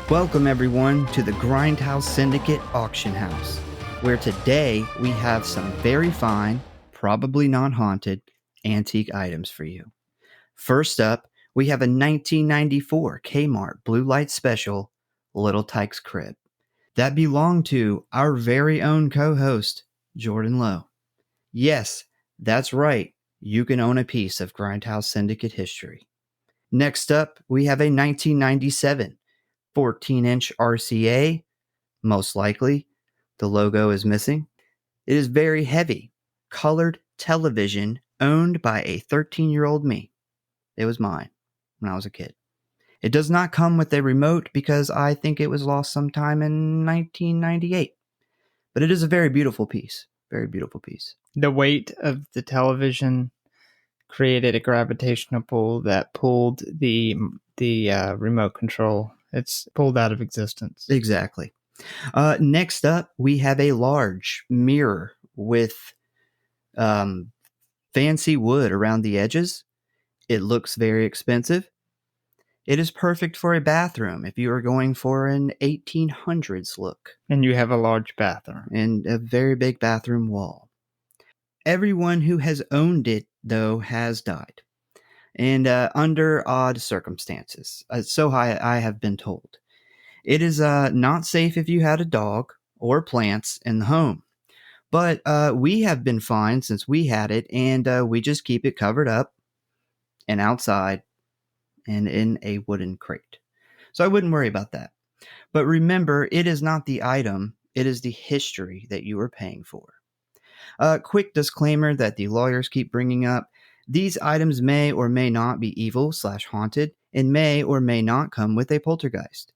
Welcome everyone to the Grindhouse Syndicate Auction House, where today we have some very fine, probably not haunted, antique items for you. First up, we have a 1994 Kmart Blue Light Special, Little Tyke's Crib. That belonged to our very own co-host, Jordan Lowe. Yes, that's right, you can own a piece of Grindhouse Syndicate history. Next up, we have a 1997 14-inch RCA, most likely. The logo is missing. It is very heavy, colored television owned by a 13-year-old me. It was mine when I was a kid. It does not come with a remote because I think it was lost sometime in 1998. But it is a very beautiful piece. Very beautiful piece. The weight of the television created a gravitational pull that pulled the remote control. It's pulled out of existence. Exactly. Next up, we have a large mirror with fancy wood around the edges. It looks very expensive. It is perfect for a bathroom if you are going for an 1800s look. And you have a large bathroom. And a very big bathroom wall. Everyone who has owned it, though, has died. And under odd circumstances. So I have been told. It is not safe if you had a dog or plants in the home. But we have been fine since we had it, and we just keep it covered up and outside and in a wooden crate. So I wouldn't worry about that. But remember, it is not the item, it is the history that you are paying for. Quick disclaimer that the lawyers keep bringing up. These items may or may not be evil/haunted and may or may not come with a poltergeist.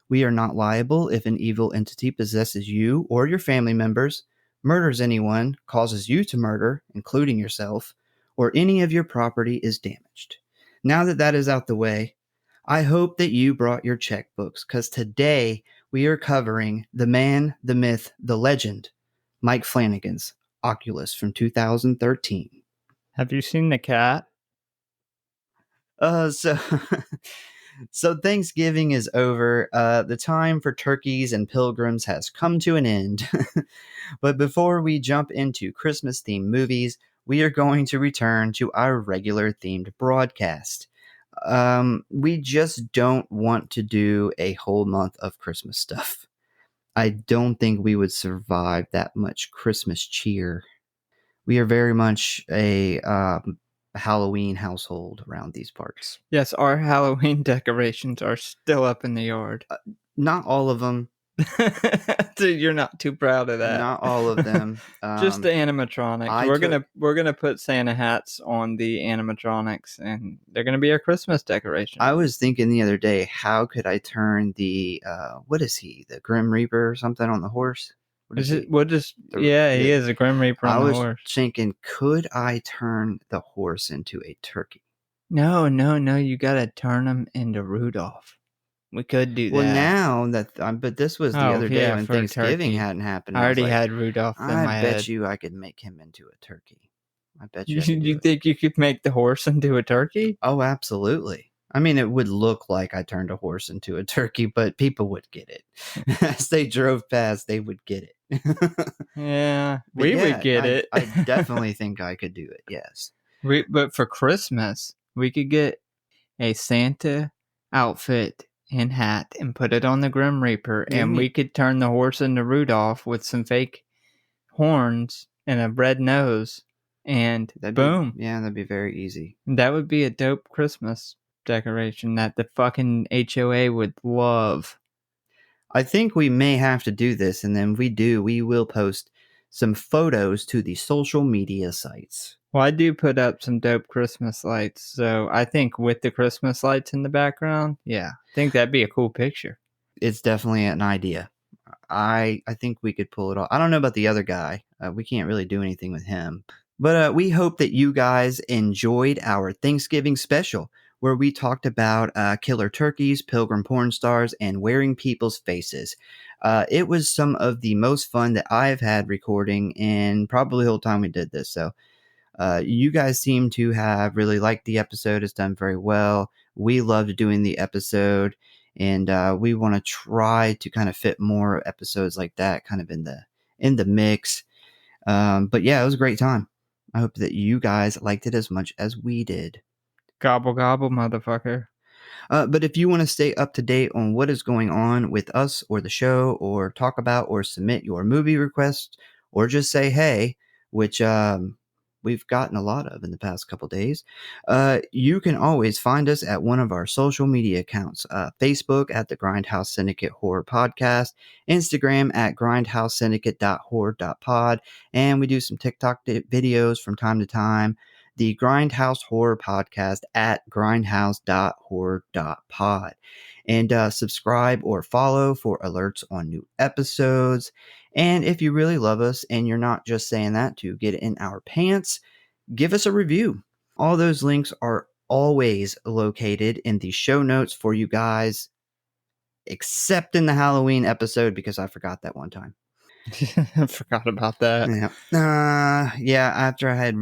We are not liable if an evil entity possesses you or your family members, murders anyone, causes you to murder, including yourself, or any of your property is damaged. Now that that is out the way, I hope that you brought your checkbooks, because today we are covering the man, the myth, the legend, Mike Flanagan's Oculus from 2013. Have you seen the cat? So Thanksgiving is over. The time for turkeys and pilgrims has come to an end. But before we jump into Christmas-themed movies, we are going to return to our regular themed broadcast. We just don't want to do a whole month of Christmas stuff. I don't think we would survive that much Christmas cheer. We are very much a Halloween household around these parts. Yes, our Halloween decorations are still up in the yard. Not all of them. Dude, you're not too proud of that. Not all of them. Just the animatronics. We're gonna put Santa hats on the animatronics, and they're gonna be our Christmas decoration. I was thinking the other day, how could I turn the what is he? The Grim Reaper or something on the horse? He is a Grim Reaper on the horse. I was thinking, could I turn the horse into a turkey? No, you gotta turn him into Rudolph. We could do that. Well, now that, but this was the other day when Thanksgiving hadn't happened. I already had Rudolph in my head. I bet you I could make him into a turkey. I bet you. You think you could make the horse into a turkey? Oh, absolutely. I mean, it would look like I turned a horse into a turkey, but people would get it. As they drove past, they would get it. Yeah, we would get it. I definitely think I could do it, yes. But for Christmas, we could get a Santa outfit and hat and put it on the Grim Reaper, and we could turn the horse into Rudolph with some fake horns and a red nose, and boom. That'd be very easy. That would be a dope Christmas decoration that the fucking HOA would love. I think we may have to do this, and then we will post some photos to the social media sites. Well, I do put up some dope Christmas lights, so I think with the Christmas lights in the background, I think that'd be a cool picture. It's definitely an idea. I think we could pull it off. I don't know about the other guy. We can't really do anything with him. But we hope that you guys enjoyed our Thanksgiving special, where we talked about killer turkeys, pilgrim porn stars, and wearing people's faces. It was some of the most fun that I've had recording in probably the whole time we did this. So you guys seem to have really liked the episode. It's done very well. We loved doing the episode. And we want to try to kind of fit more episodes like that kind of in the mix. But yeah, it was a great time. I hope that you guys liked it as much as we did. Gobble, gobble, motherfucker. But if you want to stay up to date on what is going on with us or the show, or talk about or submit your movie requests, or just say hey, which we've gotten a lot of in the past couple days, you can always find us at one of our social media accounts. Facebook at the Grindhouse Syndicate Horror Podcast, Instagram at Grindhouse.Horror.Pod, and we do some TikTok videos from time to time. The Grindhouse Horror Podcast at Grindhouse.Horror.Pod. And subscribe or follow for alerts on new episodes. And if you really love us and you're not just saying that to get in our pants, give us a review. All those links are always located in the show notes for you guys, except in the Halloween episode, because I forgot that one time. I forgot about that. Yeah. After I had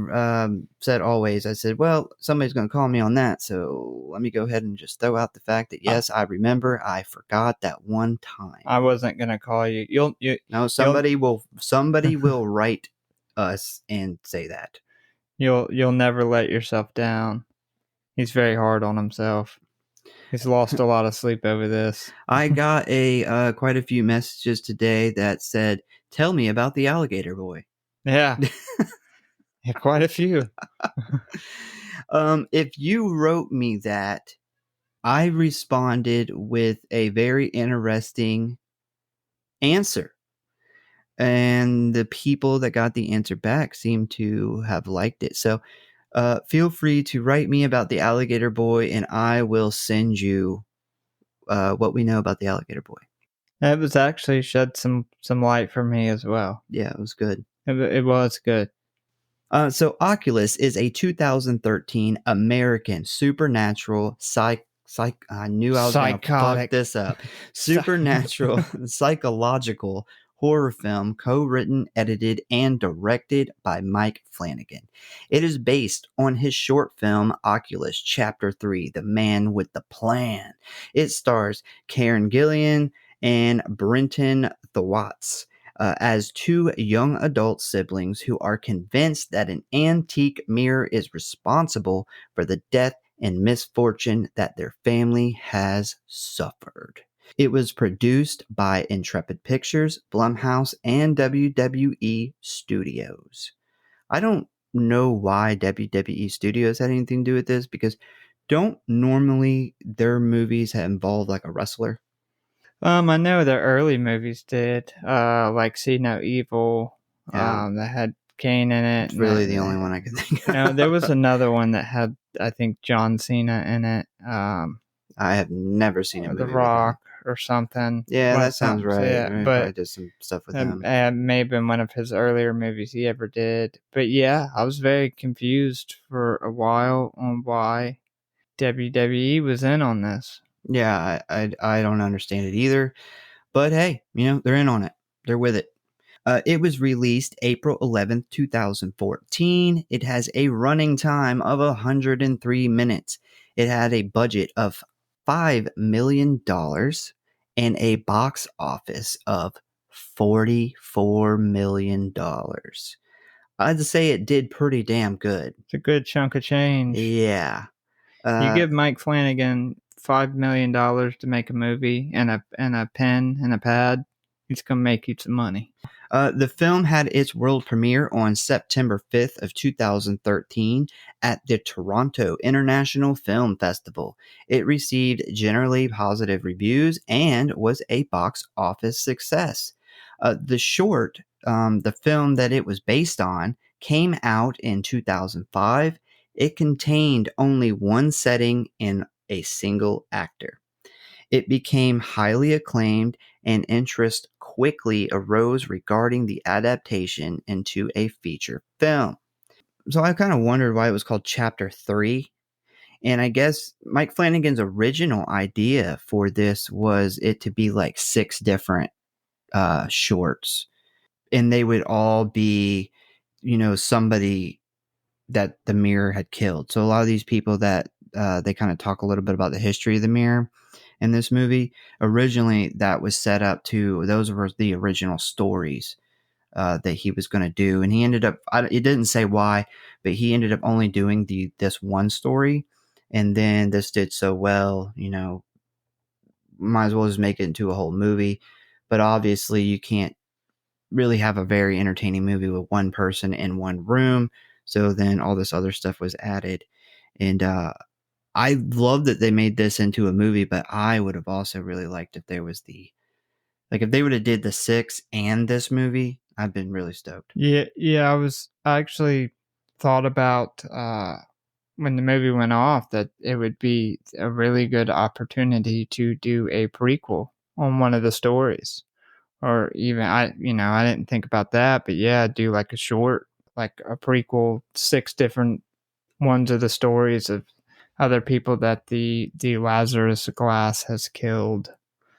said always, I said, well, somebody's going to call me on that. So let me go ahead and just throw out the fact that, yes, I remember I forgot that one time. I wasn't going to call you. No, somebody will write us and say that. You'll never let yourself down. He's very hard on himself. He's lost a lot of sleep over this. I got quite a few messages today that said, tell me about the alligator boy. Yeah. Yeah, quite a few. If you wrote me that, I responded with a very interesting answer. And the people that got the answer back seem to have liked it. So feel free to write me about the alligator boy, and I will send you what we know about the alligator boy. It was actually shed some light for me as well. Yeah, it was good. It was good. So Oculus is a 2013 American supernatural I knew I was going to fuck this up. Supernatural psychological horror film co-written, edited, and directed by Mike Flanagan. It is based on his short film Oculus Chapter 3, The Man with the Plan. It stars Karen Gillan and Brenton Thwaites as two young adult siblings who are convinced that an antique mirror is responsible for the death and misfortune that their family has suffered. It was produced by Intrepid Pictures, Blumhouse, and WWE Studios. I don't know why WWE Studios had anything to do with this, because don't normally their movies involve like a wrestler? I know the early movies did, like See No Evil. Yeah. That had Kane in it. It's really the only one I can think of. No, there was another one that had, I think, John Cena in it. I have never seen a movie The Rock or something. Yeah, that sounds right. Yeah, but I did some stuff with him. It may have been one of his earlier movies he ever did. But yeah, I was very confused for a while on why WWE was in on this. Yeah, I don't understand it either. But hey, they're in on it. They're with it. It was released April 11th, 2014. It has a running time of 103 minutes. It had a budget of $5 million and a box office of $44 million. I'd say it did pretty damn good. It's a good chunk of change. Yeah. You give Mike Flanagan $5 million to make a movie and a pen and a pad, he's going to make you some money. The film had its world premiere on September 5th of 2013 at the Toronto International Film Festival. It received generally positive reviews and was a box office success. The short, the film that it was based on, came out in 2005. It contained only one setting and a single actor. It became highly acclaimed, and interest quickly arose regarding the adaptation into a feature film. So I kind of wondered why it was called Chapter 3. And I guess Mike Flanagan's original idea for this was it to be like 6 different shorts. And they would all be, somebody that the mirror had killed. So a lot of these people that they kind of talk a little bit about the history of the mirror. in this movie. Originally, that was set up to, those were the original stories that he was going to do. And he ended up, it didn't say why, but he ended up only doing this one story. And then this did so well, might as well just make it into a whole movie. But obviously, you can't really have a very entertaining movie with one person in one room. So then all this other stuff was added. And I love that they made this into a movie, but I would have also really liked if there was if they would have did the 6 and this movie, I've been really stoked. Yeah, I actually thought about when the movie went off that it would be a really good opportunity to do a prequel on one of the stories. Or even I didn't think about that, but yeah, do like a short, like a prequel, 6 different ones of the stories of other people that the Lazarus glass has killed.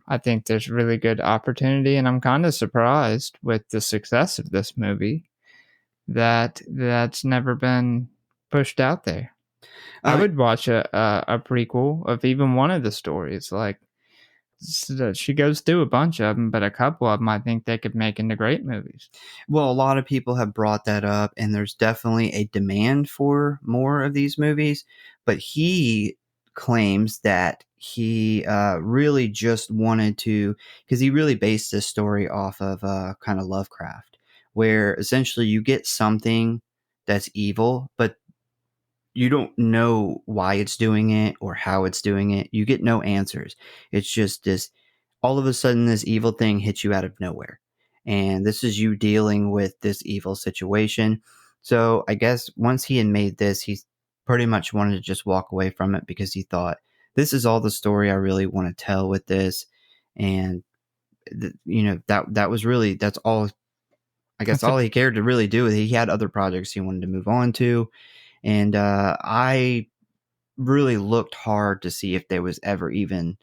I think there's really good opportunity, and I'm kind of surprised with the success of this movie that's never been pushed out there. I would watch a prequel of even one of the stories. Like, she goes through a bunch of them, but a couple of them I think they could make into great movies. Well, a lot of people have brought that up, and there's definitely a demand for more of these movies. But he claims that he really just wanted to, because he really based this story off of kind of Lovecraft, where essentially you get something that's evil, but you don't know why it's doing it or how it's doing it. You get no answers. It's just this, all of a sudden, this evil thing hits you out of nowhere. And this is you dealing with this evil situation. So I guess once he had made this, he pretty much wanted to just walk away from it because he thought, this is all the story I really want to tell with this. And, that was really, that's all, I guess, all he cared to really do. He had other projects he wanted to move on to. And I really looked hard to see if there was ever even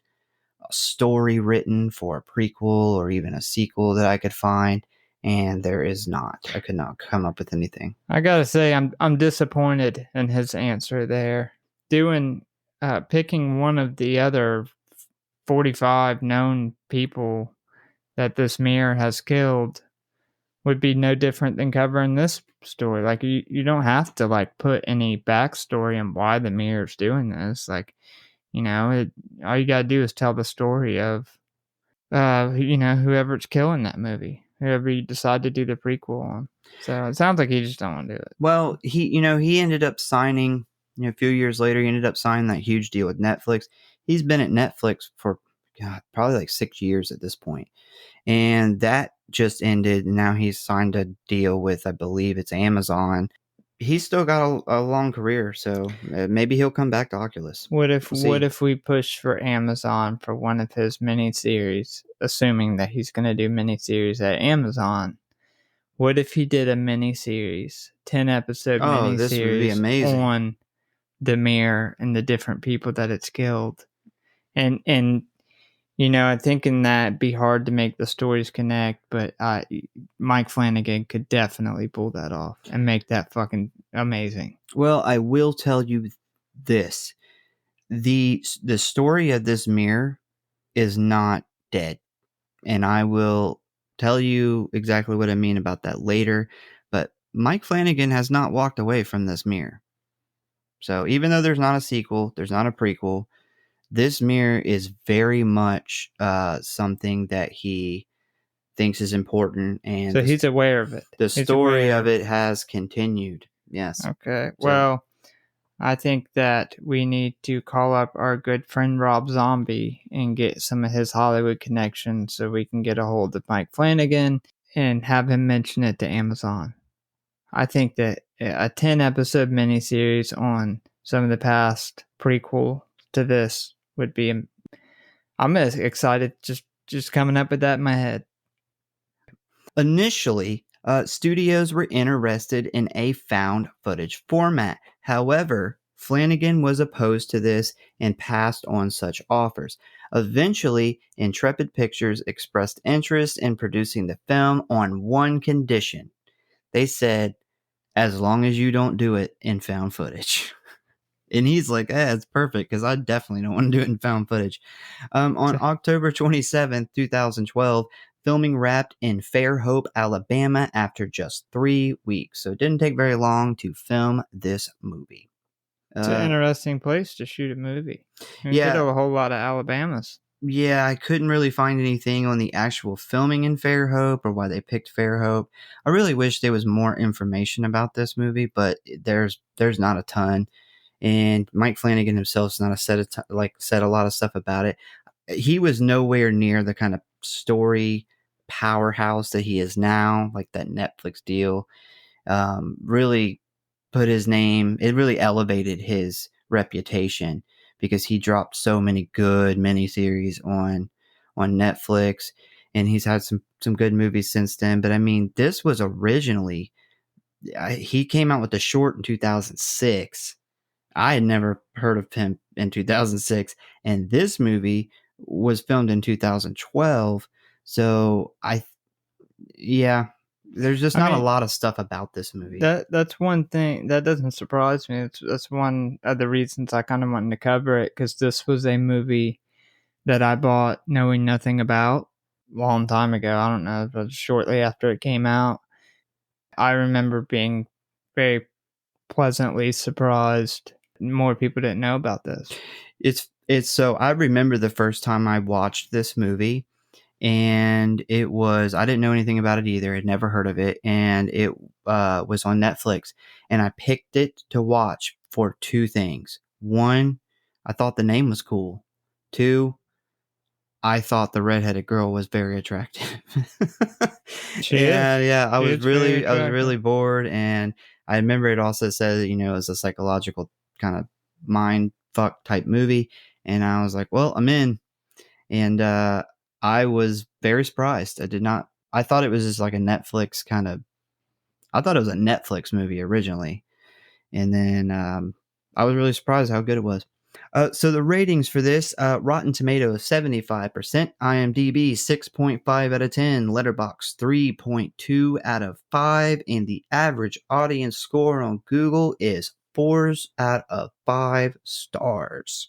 a story written for a prequel or even a sequel that I could find, and there is not. I could not come up with anything. I gotta say, I'm disappointed in his answer there. Picking one of the other 45 known people that this mirror has killed would be no different than covering this story. Like, you don't have to like put any backstory on why the mirror's doing this. Like, all you gotta do is tell the story of whoever's killing that movie, whoever you decide to do the prequel on. So it sounds like he just don't want to do it. Well, he ended up signing, a few years later, he ended up signing that huge deal with Netflix. He's been at Netflix for probably like 6 years at this point. And that just ended. And now he's signed a deal with, I believe it's Amazon. He's still got a long career, so maybe he'll come back to Oculus. What if we push for Amazon for one of his miniseries, assuming that he's going to do miniseries at Amazon? What if he did a miniseries, 10-episode miniseries this would be amazing. On the mirror and the different people that it's killed? And I'm thinking that it'd be hard to make the stories connect, but Mike Flanagan could definitely pull that off and make that fucking amazing. Well, I will tell you this. The story of this mirror is not dead. And I will tell you exactly what I mean about that later. But Mike Flanagan has not walked away from this mirror. So even though there's not a sequel, there's not a prequel, this mirror is very much something that he thinks is important. And so he's aware of it. The story of it has continued. Yes. Okay. Well, I think that we need to call up our good friend Rob Zombie and get some of his Hollywood connections so we can get a hold of Mike Flanagan and have him mention it to Amazon. I think that a 10-episode miniseries on some of the past prequel to this would be... I'm excited just coming up with that in my head. Initially, studios were interested in a found footage format. However, Flanagan was opposed to this and passed on such offers. Eventually, Intrepid Pictures expressed interest in producing the film on one condition. They said, as long as you don't do it in found footage. And he's like, it's perfect because I definitely don't want to do it in found footage. On October 27th, 2012, filming wrapped in Fairhope, Alabama after just 3 weeks. So it didn't take very long to film this movie. It's an interesting place to shoot a movie. You Yeah. get a whole lot of Alabamas. Yeah, I couldn't really find anything on the actual filming in Fairhope or why they picked Fairhope. I really wish there was more information about this movie, but there's not a ton. And Mike Flanagan himself's not said a lot of stuff about it. He was nowhere near the kind of story powerhouse that he is now, like that Netflix deal. Really put his name. It really elevated his reputation because he dropped so many good miniseries on Netflix, and he's had some good movies since then. But I mean, this was originally he came out with the short in 2006. I had never heard of him in 2006, and this movie was filmed in 2012. So there's just not a lot of stuff about this movie. That's one thing that doesn't surprise me. That's one of the reasons I kind of wanted to cover it, because this was a movie that I bought knowing nothing about a long time ago. I don't know, but shortly after it came out. I remember being very pleasantly surprised more people didn't know about this. It's so I remember the first time I watched this movie, and it was, I didn't know anything about it either. I'd never heard of it, and it was on Netflix, and I picked it to watch for two things. One, I thought the name was cool. Two, I thought the redheaded girl was very attractive. I was really bored, and I remember it also said, it was a psychological kind of mind fuck type movie, and I was like, well, I'm in. And I was very surprised. I thought it was just like a Netflix I thought it was a Netflix movie originally. And then I was really surprised how good it was. So the ratings for this, Rotten Tomatoes 75%, IMDb 6.5 out of 10, Letterboxd 3.2 out of 5, and the average audience score on Google is 4 out of 5 stars.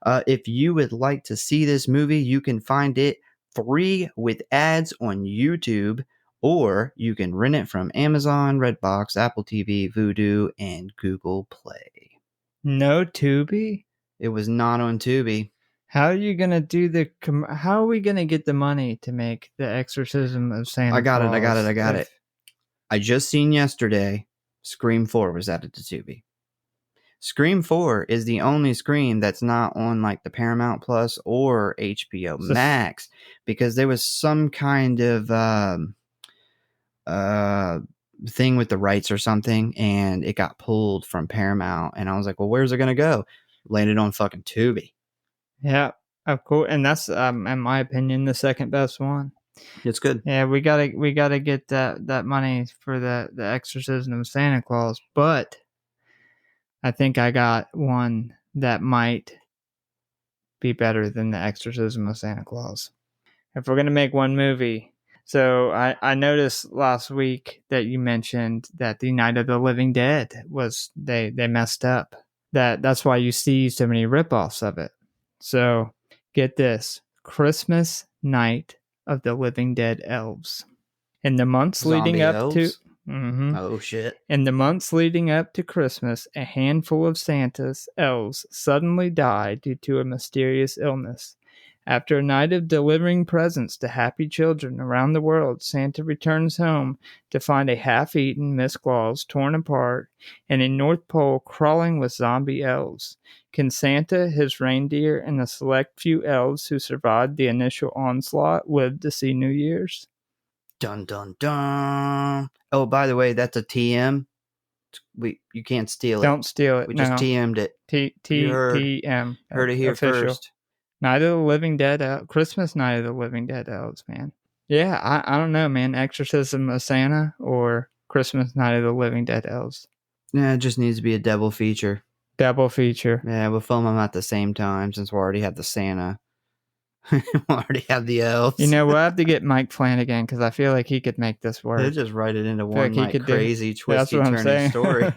If you would like to see this movie, you can find it free with ads on YouTube, or you can rent it from Amazon, Redbox, Apple TV, Vudu, and Google Play. No Tubi? It was not on Tubi. How are you gonna do how are we gonna get the money to make The Exorcism of Santa Claus? I got it. I just seen yesterday Scream 4 was added to Tubi. Scream 4 is the only Scream that's not on like the Paramount Plus or HBO Max, because there was some kind of thing with the rights or something, and it got pulled from Paramount, and I was like, well, where's it gonna go? Landed on fucking Tubi. Yeah, of course, and that's in my opinion the second best one. It's good. Yeah, we gotta get that money for the Exorcism of Santa Claus, but I think I got one that might be better than The Exorcism of Santa Claus. If we're going to make one movie. So I noticed last week that you mentioned that the Night of the Living Dead was, they messed up. That's why you see so many ripoffs of it. So get this, Christmas Night of the Living Dead Elves. In the months leading up to... Oh shit. In the months leading up to Christmas, a handful of Santa's elves suddenly die due to a mysterious illness. After a night of delivering presents to happy children around the world, Santa returns home to find a half-eaten Miss Claus torn apart and a North Pole crawling with zombie elves. Can Santa, his reindeer, and the select few elves who survived the initial onslaught live to see New Year's? Dun dun dun. Oh, by the way, that's a TM. You can't steal it. Don't steal it. We just TM'd it. TM. Heard it here official. first. Night of the Living Dead. Christmas Night of the Living Dead Elves, man. Yeah, I don't know, man. Exorcism of Santa or Christmas Night of the Living Dead Elves. Yeah, it just needs to be a double feature. Double feature. Yeah, we'll film them at the same time since we already have the Santa. We already have the elves. We'll have to get Mike Flanagan because I feel like he could make this work. He'll just write it into one crazy, twisty, turning story.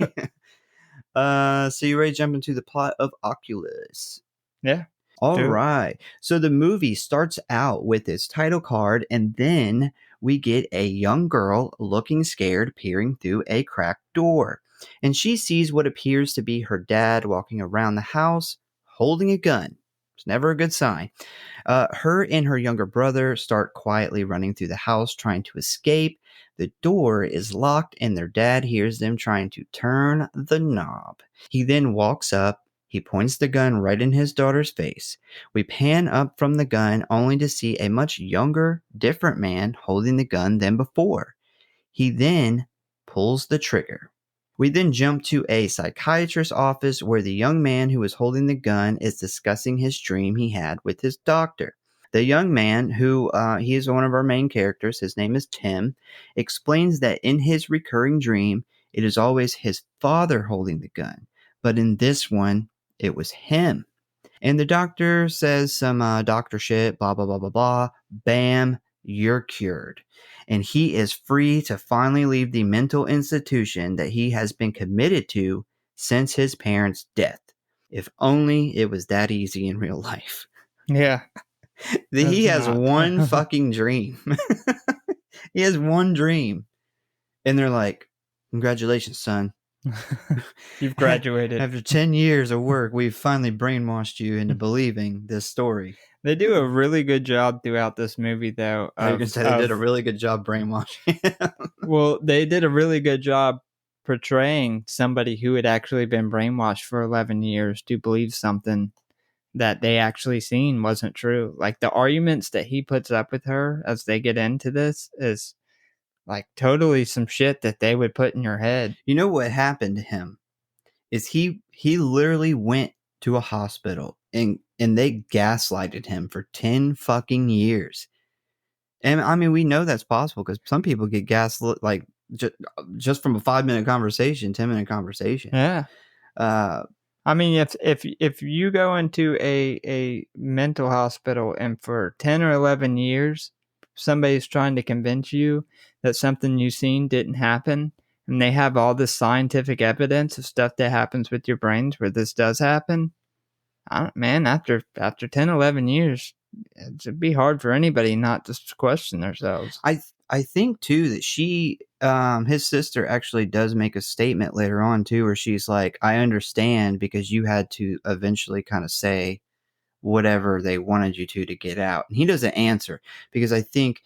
So you ready to jump into the plot of Oculus? Yeah. All right. So the movie starts out with its title card, and then we get a young girl looking scared peering through a cracked door. And she sees what appears to be her dad walking around the house holding a gun. It's never a good sign. Her and her younger brother start quietly running through the house trying to escape. The door is locked, and their dad hears them trying to turn the knob. He then walks up. He points the gun right in his daughter's face. We pan up from the gun only to see a much younger, different man holding the gun than before. He then pulls the trigger. We then jump to a psychiatrist's office where the young man who is holding the gun is discussing his dream he had with his doctor. The young man, who he is one of our main characters, his name is Tim, explains that in his recurring dream, it is always his father holding the gun. But in this one, it was him. And the doctor says some doctor shit, blah, blah, blah, blah, blah. Bam, you're cured. And he is free to finally leave the mental institution that he has been committed to since his parents' death. If only it was that easy in real life. Yeah. He has one fucking dream. He has one dream. And they're like, congratulations, son. You've graduated. After 10 years of work, we've finally brainwashed you into believing this story. They do a really good job throughout this movie, though. You can say they did a really good job brainwashing him. Well, they did a really good job portraying somebody who had actually been brainwashed for 11 years to believe something that they actually seen wasn't true. Like, the arguments that he puts up with her as they get into this is like totally some shit that they would put in your head. You know what happened to him is he literally went to a hospital and they gaslighted him for 10 fucking years. And I mean, we know that's possible because some people get gaslit like just from a 5-minute conversation, 10-minute conversation. Yeah. I mean, if you go into a mental hospital and for 10 or 11 years, somebody's trying to convince you that something you've seen didn't happen, and they have all this scientific evidence of stuff that happens with your brains where this does happen, man, after 10, 11 years, it'd be hard for anybody not to question themselves. I think too that she, his sister actually does make a statement later on too, where she's like, I understand because you had to eventually kind of say whatever they wanted you to get out. And he doesn't answer because I think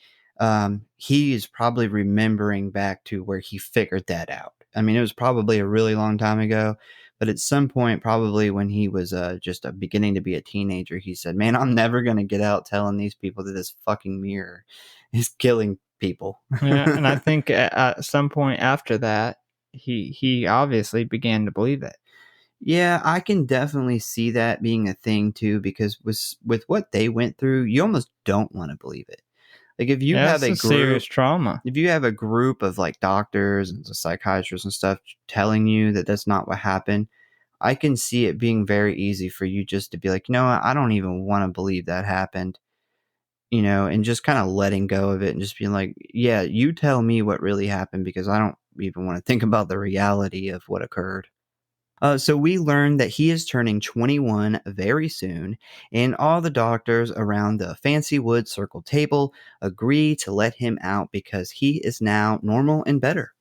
he is probably remembering back to where he figured that out. I mean, it was probably a really long time ago, but at some point, probably when he was just beginning to be a teenager, he said, man, I'm never going to get out telling these people that this fucking mirror is killing people. Yeah, and I think at some point after that, he obviously began to believe it. Yeah, I can definitely see that being a thing too, because with what they went through, you almost don't want to believe it. Like if you have a group, serious trauma, if you have a group of like doctors and psychiatrists and stuff telling you that that's not what happened, I can see it being very easy for you just to be like, you know what, I don't even want to believe that happened, you know, and just kind of letting go of it and just being like, yeah, you tell me what really happened because I don't even want to think about the reality of what occurred. So we learn that he is turning 21 very soon, and all the doctors around the fancy wood circle table agree to let him out because he is now normal and better.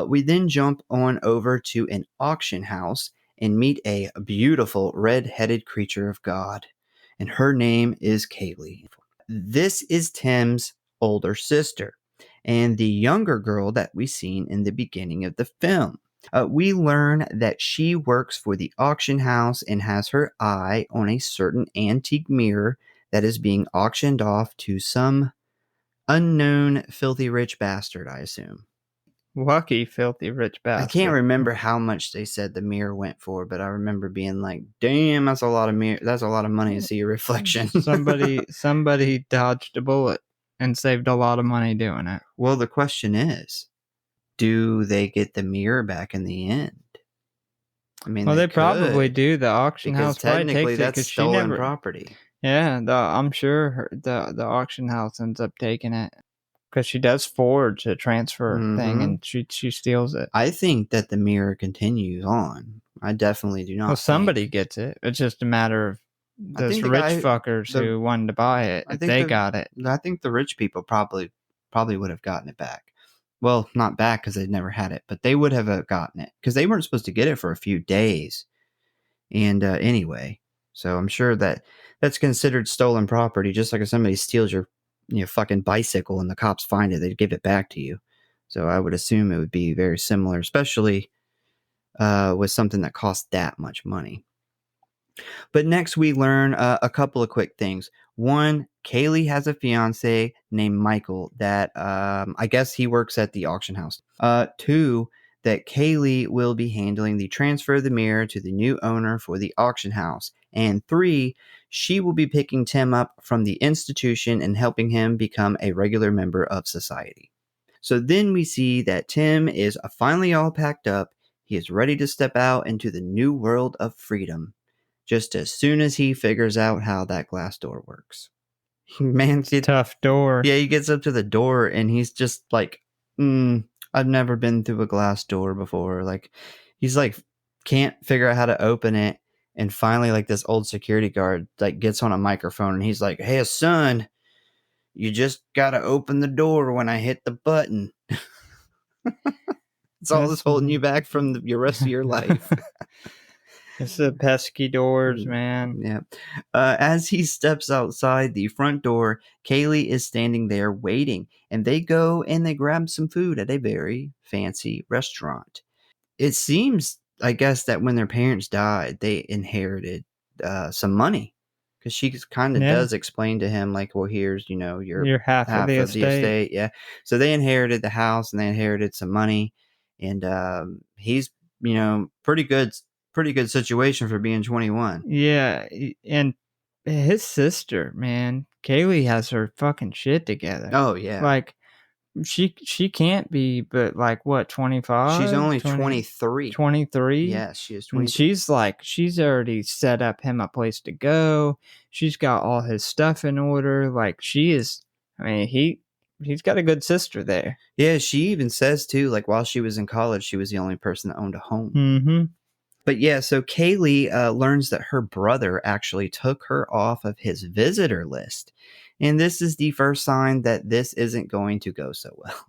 We then jump on over to an auction house and meet a beautiful red-headed creature of God, and her name is Kaylee. This is Tim's older sister, and the younger girl that we seen in the beginning of the film. We learn that she works for the auction house and has her eye on a certain antique mirror that is being auctioned off to some unknown filthy rich bastard, I assume. Lucky filthy rich bastard. I can't remember how much they said the mirror went for, but I remember being like, damn, that's a lot of that's a lot of money to see your reflection. somebody dodged a bullet and saved a lot of money doing it. Well, the question is, do they get the mirror back in the end? I mean, well, they probably do. The auction house probably takes it because stolen property. Yeah, I'm sure the auction house ends up taking it because she does forge a transfer thing and she steals it. I think that the mirror continues on I definitely do not Well, somebody think. gets it. It's just a matter of I those think the rich guy, fuckers the who wanted to buy it, I if think they got it. I think the rich people probably would have gotten it back. Well, not back because they'd never had it, but they would have gotten it because they weren't supposed to get it for a few days. And anyway, so I'm sure that that's considered stolen property, just like if somebody steals your fucking bicycle and the cops find it, they'd give it back to you. So I would assume it would be very similar, especially with something that costs that much money. But next, we learn a couple of quick things. One, Kaylee has a fiance named Michael that I guess he works at the auction house. Two, that Kaylee will be handling the transfer of the mirror to the new owner for the auction house. And three, she will be picking Tim up from the institution and helping him become a regular member of society. So then we see that Tim is finally all packed up. He is ready to step out into the new world of freedom just as soon as he figures out how that glass door works. Man, Tough door. Yeah, he gets up to the door and he's just like, I've never been through a glass door before. Like, he's like, can't figure out how to open it. And finally, like, this old security guard like gets on a microphone and he's like, "Hey, son, you just gotta open the door when I hit the button." It's all that's holding you back from your rest of your life. It's the pesky doors, man. Yeah. As he steps outside the front door, Kaylee is standing there waiting, and they go and they grab some food at a very fancy restaurant. It seems, I guess, that when their parents died, they inherited some money. Because she kind of does explain to him, like, well, here's, your half of the estate. Yeah. So they inherited the house and they inherited some money. And he's, pretty good situation for being 21. Yeah. And his sister, man, Kaylee has her fucking shit together. Oh, yeah. Like, she can't be but like what, 25? She's only 23. 23? Yes, she is 23. And she's already set up him a place to go. She's got all his stuff in order. Like, she is, I mean, he's got a good sister there. Yeah, she even says too, like, while she was in college, she was the only person that owned a home. Mm-hmm. But yeah, so Kaylee learns that her brother actually took her off of his visitor list. And this is the first sign that this isn't going to go so well.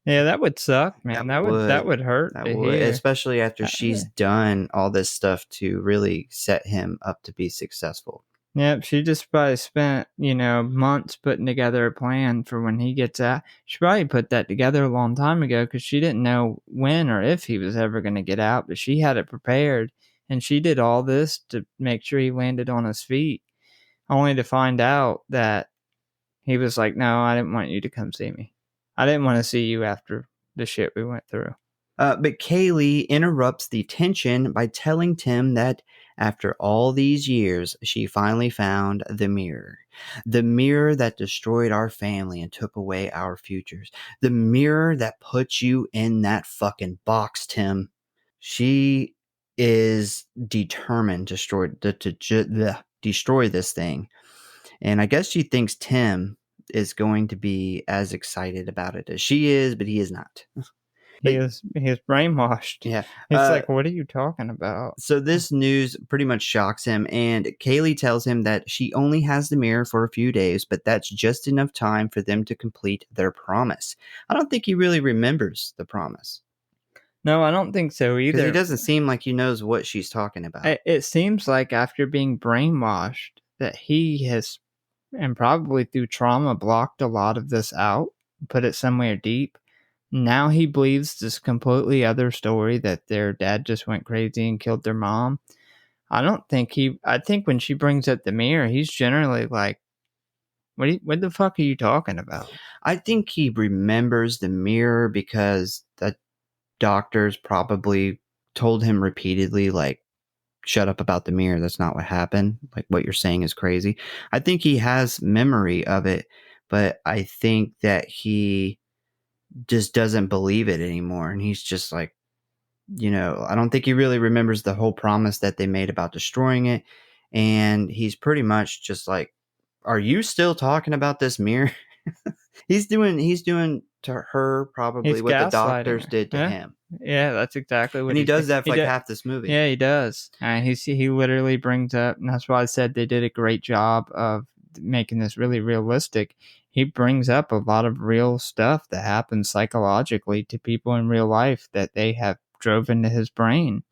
Yeah, that would suck, man. That would hurt. That would, especially after she's done all this stuff to really set him up to be successful. Yep, she just probably spent, months putting together a plan for when he gets out. She probably put that together a long time ago because she didn't know when or if he was ever going to get out, but she had it prepared, and she did all this to make sure he landed on his feet, only to find out that he was like, "No, I didn't want you to come see me. I didn't want to see you after the shit we went through." But Kaylee interrupts the tension by telling Tim that after all these years, she finally found the mirror. The mirror that destroyed our family and took away our futures. The mirror that put you in that fucking box, Tim. She is determined to destroy this thing. And I guess she thinks Tim is going to be as excited about it as she is, but he is not. He is brainwashed. Yeah. It's like, what are you talking about? So this news pretty much shocks him, and Kaylee tells him that she only has the mirror for a few days, but that's just enough time for them to complete their promise. I don't think he really remembers the promise. No, I don't think so either. Because he doesn't seem like he knows what she's talking about. It seems like after being brainwashed that he has, and probably through trauma, blocked a lot of this out, put it somewhere deep. Now he believes this completely other story that their dad just went crazy and killed their mom. I think when she brings up the mirror, he's generally like, what the fuck are you talking about? I think he remembers the mirror because the doctors probably told him repeatedly, like, shut up about the mirror. That's not what happened. Like, what you're saying is crazy. I think he has memory of it, but I think that he just doesn't believe it anymore. And he's just like, I don't think he really remembers the whole promise that they made about destroying it. And he's pretty much just like, are you still talking about this mirror? He's doing to her probably He's what the gaslighting doctors her. did to Yeah. him. Yeah, that's exactly what And he he's doing. does that for He like does. half this movie. Yeah, he does. And he literally brings up, and that's why I said they did a great job of making this really realistic. He brings up a lot of real stuff that happens psychologically to people in real life that they have drove into his brain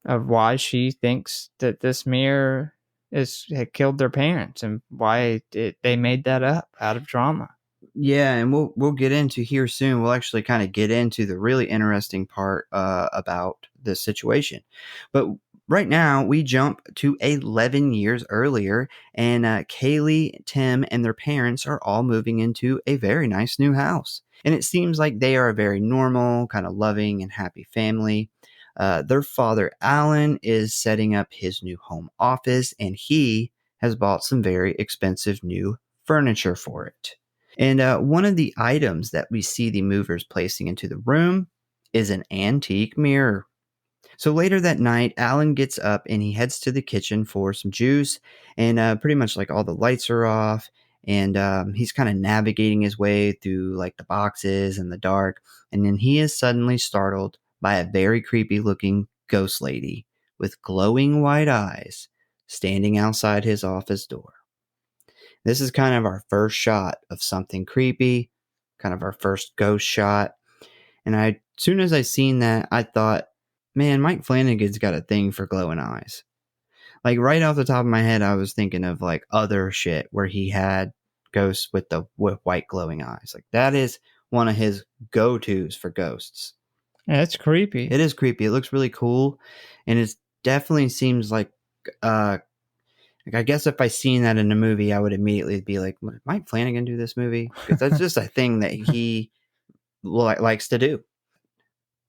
of why she thinks that this mirror had killed their parents and why they made that up out of drama. Yeah, and we'll get into here soon. We'll actually kind of get into the really interesting part about this situation. But right now, we jump to 11 years earlier, and Kaylee, Tim, and their parents are all moving into a very nice new house. And it seems like they are a very normal, kind of loving and happy family. Their father, Alan, is setting up his new home office, and he has bought some very expensive new furniture for it. And one of the items that we see the movers placing into the room is an antique mirror. So later that night, Alan gets up and he heads to the kitchen for some juice. And pretty much like all the lights are off. And he's kind of navigating his way through like the boxes in the dark. And then he is suddenly startled by a very creepy looking ghost lady with glowing white eyes standing outside his office door. This is kind of our first shot of something creepy, kind of our first ghost shot. And as soon as I seen that, I thought, man, Mike Flanagan's got a thing for glowing eyes. Like right off the top of my head, I was thinking of like other shit where he had ghosts with white glowing eyes. Like that is one of his go-tos for ghosts. Yeah, it's creepy. It is creepy. It looks really cool, and it definitely seems like I guess if I seen that in a movie, I would immediately be like, "Did Mike Flanagan do this movie?" Because that's just a thing that he likes to do.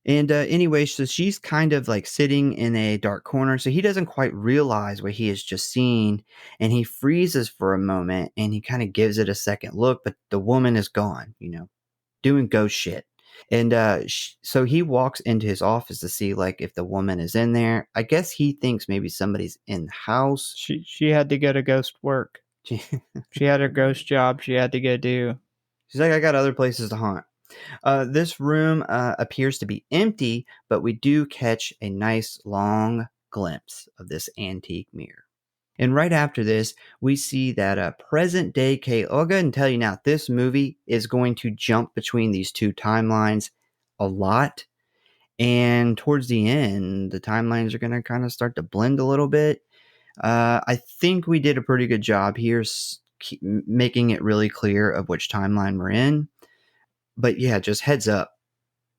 And anyway, so she's kind of like sitting in a dark corner, so he doesn't quite realize what he has just seen, and he freezes for a moment, and he kind of gives it a second look, but the woman is gone, doing ghost shit. And so he walks into his office to see like if the woman is in there. I guess he thinks maybe somebody's in the house. She had to go to ghost work. She had her ghost job she had to go do. She's like, I got other places to haunt. This room appears to be empty, but we do catch a nice long glimpse of this antique mirror. And right after this, we see that present day Kate. I'll go ahead and tell you now, this movie is going to jump between these two timelines a lot. And towards the end, the timelines are going to kind of start to blend a little bit. I think we did a pretty good job here making it really clear of which timeline we're in. But yeah, just heads up.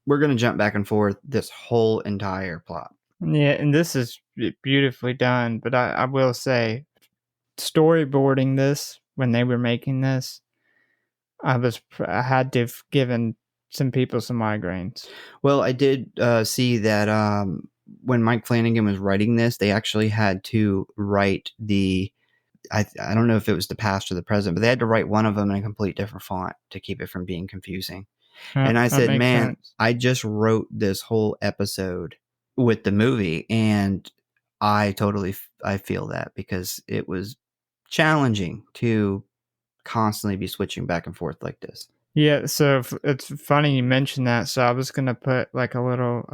We're going to jump back and forth this whole entire plot. Yeah, and this is beautifully done. But I will say, storyboarding this when they were making this, I had to have given some people some migraines. Well, I did see that when Mike Flanagan was writing this, they actually had to write I don't know if it was the past or the present, but they had to write one of them in a complete different font to keep it from being confusing. And I said, man, sense. I just wrote this whole episode with the movie, and I feel that because it was challenging to constantly be switching back and forth like this. Yeah, so it's funny you mentioned that. So I was gonna put like a little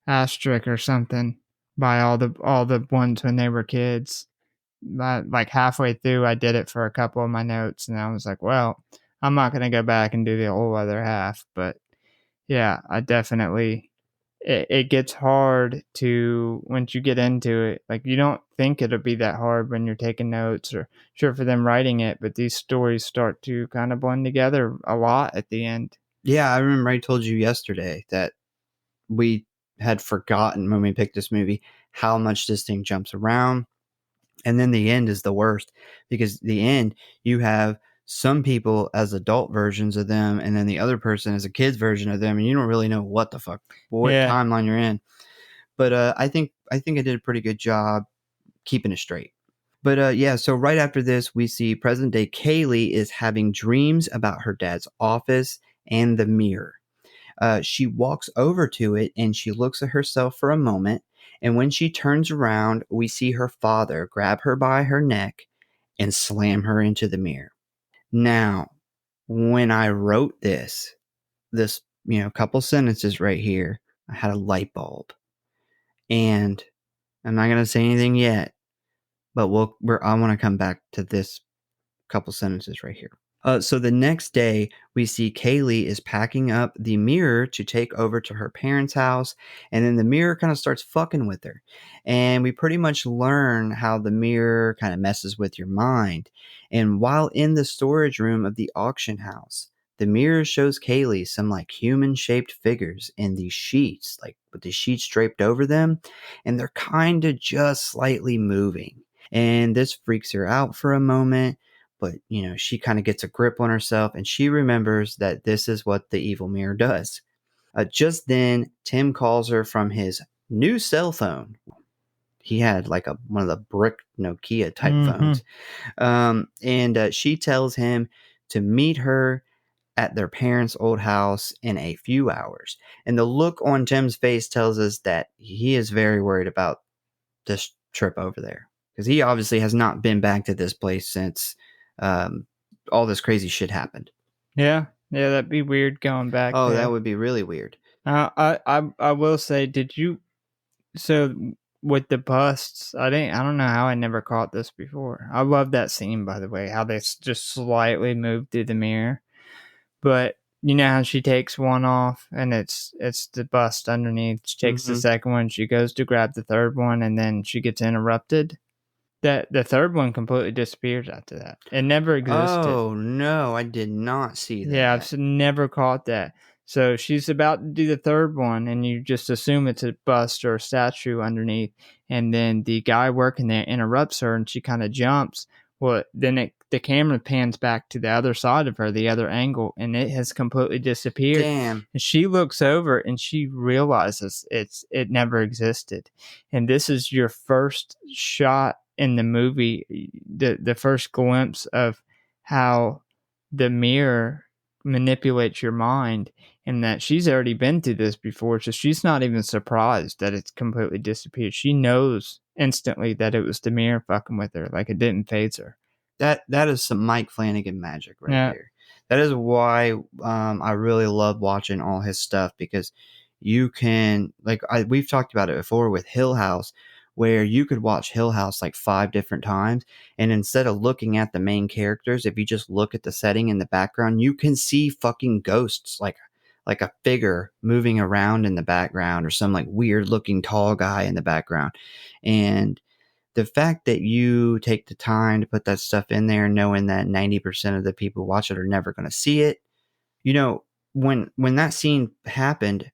asterisk or something by all the ones when they were kids. Like halfway through, I did it for a couple of my notes, and I was like, well, I'm not gonna go back and do the whole other half. But yeah, I definitely. It gets hard to once you get into it. Like you don't think it'll be that hard when you're taking notes or sure for them writing it, but these stories start to kind of blend together a lot at the end. Yeah, I remember I told you yesterday that we had forgotten when we picked this movie how much this thing jumps around. And then the end is the worst because the end, you have some people as adult versions of them, and then the other person as a kid's version of them, and you don't really know what the fuck, what timeline you're in. But I think I did a pretty good job keeping it straight. But yeah, so right after this, we see present day Kaylee is having dreams about her dad's office and the mirror. She walks over to it and she looks at herself for a moment. And when she turns around, we see her father grab her by her neck and slam her into the mirror. Now, when I wrote this couple sentences right here, I had a light bulb. And I'm not going to say anything yet, but I want to come back to this couple sentences right here. So the next day, we see Kaylee is packing up the mirror to take over to her parents' house, and then the mirror kind of starts fucking with her. And we pretty much learn how the mirror kind of messes with your mind. And while in the storage room of the auction house, the mirror shows Kaylee some like human-shaped figures in these sheets, like with the sheets draped over them, and they're kind of just slightly moving. And this freaks her out for a moment. But, she kind of gets a grip on herself and she remembers that this is what the evil mirror does. Just then, Tim calls her from his new cell phone. He had like one of the brick Nokia type phones. And she tells him to meet her at their parents' old house in a few hours. And the look on Tim's face tells us that he is very worried about this trip over there. Because he obviously has not been back to this place since all this crazy shit happened. Yeah, that'd be weird going back. Oh, that would be really weird. I will say, did you? So with the busts, I don't know how I never caught this before. I love that scene, by the way, how they just slightly move through the mirror. But you know how she takes one off and it's the bust underneath. She takes the second one, she goes to grab the third one, and then she gets interrupted. That the third one completely disappears after that. It never existed. Oh no, I did not see that. Yeah, I've never caught that. So she's about to do the third one, and you just assume it's a bust or a statue underneath. And then the guy working there interrupts her, and she kind of jumps. Well, then the camera pans back to the other side of her, the other angle, and it has completely disappeared. Damn. And she looks over, and she realizes it never existed. And this is your first shot in the movie, the first glimpse of how the mirror manipulates your mind, and that she's already been through this before, so she's not even surprised that it's completely disappeared. She knows instantly that it was the mirror fucking with her, like it didn't phase her. That is some Mike Flanagan magic right there. That is why I really love watching all his stuff, because you can, we've talked about it before with Hill House, where you could watch Hill House like 5 different times, and instead of looking at the main characters, if you just look at the setting in the background, you can see fucking ghosts, like a figure moving around in the background, or some like weird looking tall guy in the background. And the fact that you take the time to put that stuff in there, knowing that 90% of the people who watch it are never going to see it, when that scene happened,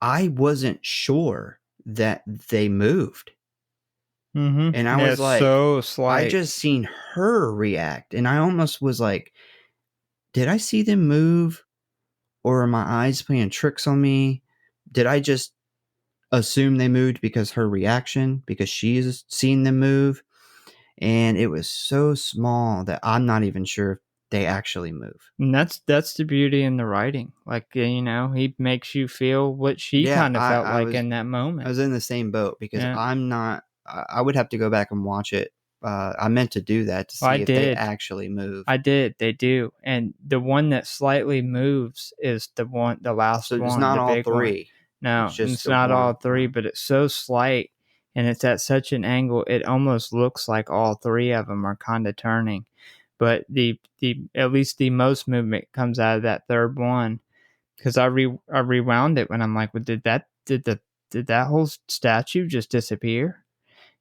I wasn't sure that they moved. And I was like, so slight. I just seen her react, and I almost was like, did I see them move, or are my eyes playing tricks on me? Did I just assume they moved because her reaction, because she's seen them move? And it was so small that I'm not even sure if they actually move. And that's the beauty in the writing. Like, he makes you feel what she kind of felt like in that moment. I was in the same boat, because I would have to go back and watch it. I meant to do that to see if they actually move. I did. They do. And the one that slightly moves is the last one. So it's not all 3. No, it's not all 3, but it's so slight, and it's at such an angle, it almost looks like all 3 of them are kind of turning. But the at least the most movement comes out of that third one, because I rewound it when I'm like, well, did that whole statue just disappear?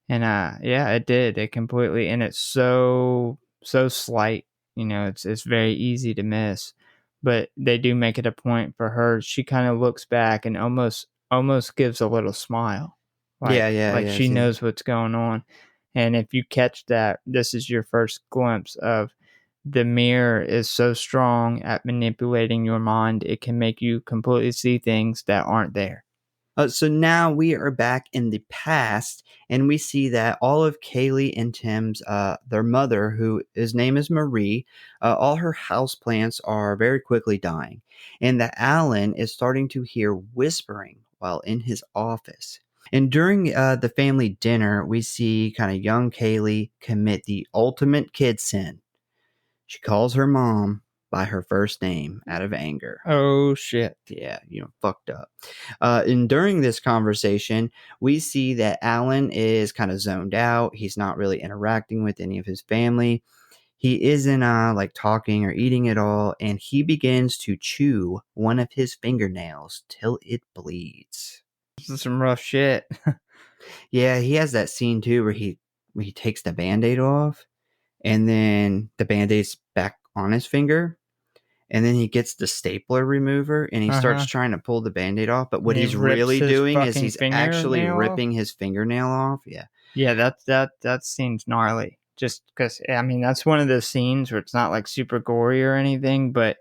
And yeah, it did. It completely, and it's so slight. It's very easy to miss. But they do make it a point for her. She kind of looks back and almost gives a little smile. Like she knows what's going on. And if you catch that, this is your first glimpse of the mirror is so strong at manipulating your mind, it can make you completely see things that aren't there. So now we are back in the past, and we see that all of Kaylee and Tim's, their mother, his name is Marie, all her houseplants are very quickly dying, and that Alan is starting to hear whispering while in his office. And during the family dinner, we see kind of young Kaylee commit the ultimate kid sin. She calls her mom by her first name out of anger. Oh, shit. Yeah, fucked up. And during this conversation, we see that Alan is kind of zoned out. He's not really interacting with any of his family. He isn't like talking or eating at all, and he begins to chew one of his fingernails till it bleeds. This is some rough shit. Yeah, he has that scene too where he takes the Band-Aid off, and then the Band-Aid's back on his finger, and then he gets the stapler remover and he starts trying to pull the Band-Aid off, but what He he's rips really his doing is fucking he's actually fingernail off? ripping his fingernail off. Yeah. Yeah, that seems gnarly. Just because, I mean, that's one of those scenes where it's not like super gory or anything, but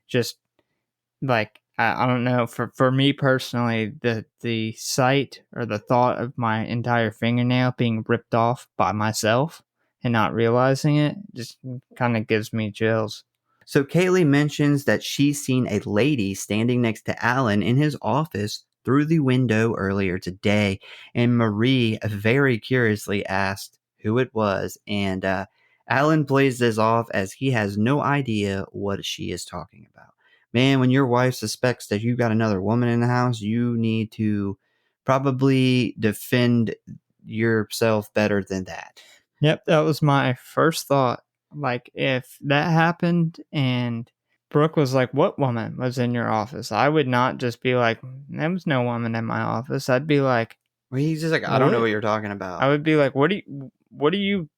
just like I don't know. For me personally, the sight or the thought of my entire fingernail being ripped off by myself and not realizing it just kind of gives me chills. So Kaylee mentions that she's seen a lady standing next to Alan in his office through the window earlier today, and Marie very curiously asked who it was, and Alan plays this off as he has no idea what she is talking about. Man, when your wife suspects that you got another woman in the house, you need to probably defend yourself better than that. Yep, that was my first thought. Like, if that happened and Brooke was like, "What woman was in your office?" I would not just be like, "There was no woman in my office." I'd be like, Well, he's just like, I don't know what you're talking about. I would be like, what are you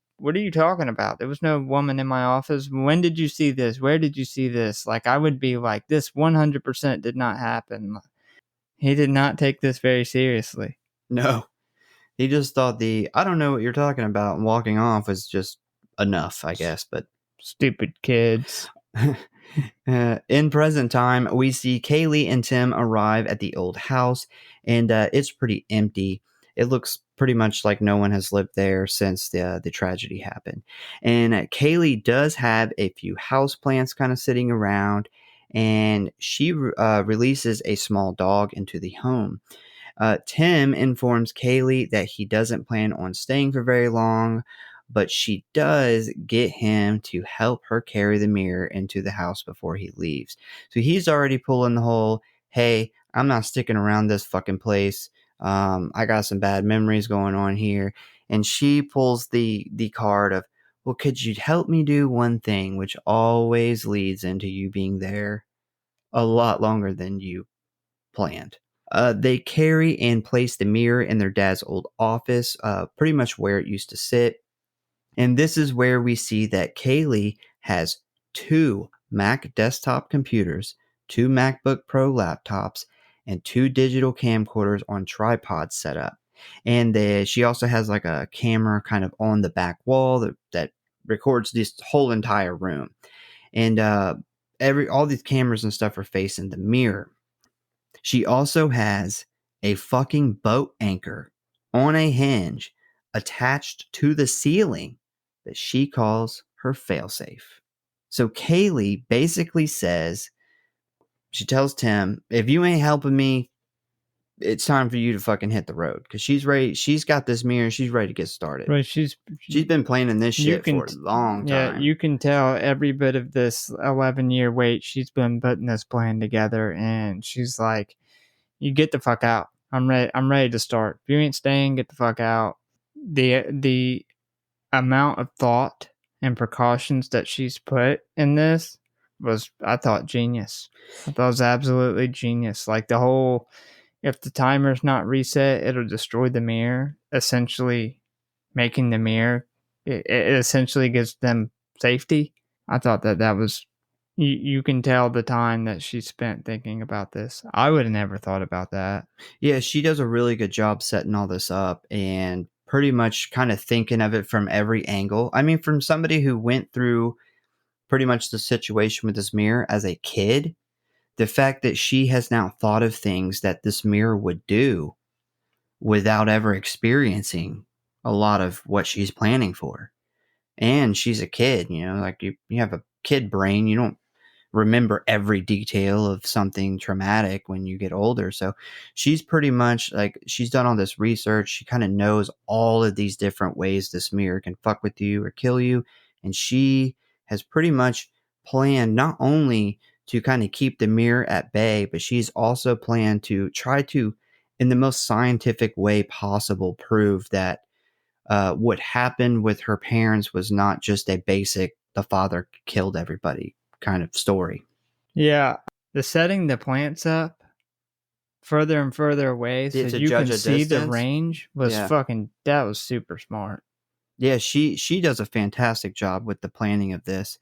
talking about? There was no woman in my office. When did you see this? Where did you see this? Like, I would be like, this 100% did not happen. He did not take this very seriously. No. He just thought I don't know what you're talking about, and walking off was just enough, I guess. But stupid kids. In present time, we see Kaylee and Tim arrive at the old house, and it's pretty empty. It looks pretty much like no one has lived there since the tragedy happened. And Kaylee does have a few houseplants kind of sitting around, and she releases a small dog into the home. Tim informs Kaylee that he doesn't plan on staying for very long, but she does get him to help her carry the mirror into the house before he leaves. So he's already pulling the whole, hey, I'm not sticking around this fucking place. I got some bad memories going on here. And she pulls the card of, well, could you help me do one thing, which always leads into you being there a lot longer than you planned. They carry and place the mirror in their dad's old office, pretty much where it used to sit. And this is where we see that Kaylee has 2 Mac desktop computers, 2 MacBook Pro laptops, and 2 digital camcorders on tripods set up. And she also has like a camera kind of on the back wall that records this whole entire room. And all these cameras and stuff are facing the mirror. She also has a fucking boat anchor on a hinge attached to the ceiling that she calls her failsafe. So Kaylee basically says, she tells Tim, if you ain't helping me, it's time for you to fucking hit the road. Because she's ready. She's got this mirror. She's ready to get started. Right, she's been planning this shit for a long time. Yeah, you can tell every bit of this 11-year wait, she's been putting this plan together, and she's like, you get the fuck out. I'm ready to start. If you ain't staying, get the fuck out. The amount of thought and precautions that she's put in this was, I thought, genius. I thought it was absolutely genius. Like the whole, if the timer's not reset, it'll destroy the mirror, essentially making the mirror, it essentially gives them safety. I thought that was, you can tell the time that she spent thinking about this. I would have never thought about that. Yeah, she does a really good job setting all this up and pretty much kind of thinking of it from every angle. I mean, from somebody who went through pretty much the situation with this mirror as a kid, the fact that she has now thought of things that this mirror would do without ever experiencing a lot of what she's planning for. And she's a kid, like you have a kid brain. You don't remember every detail of something traumatic when you get older. So she's pretty much like, she's done all this research. She kind of knows all of these different ways this mirror can fuck with you or kill you. And she has pretty much planned not only to kind of keep the mirror at bay, but she's also planned to try to, in the most scientific way possible, prove that what happened with her parents was not just a basic the father killed everybody kind of story. Yeah, the setting the plants up further and further away so To you judge can a see the distance. range was Yeah. that was super smart. Yeah, she does a fantastic job with the planning of this.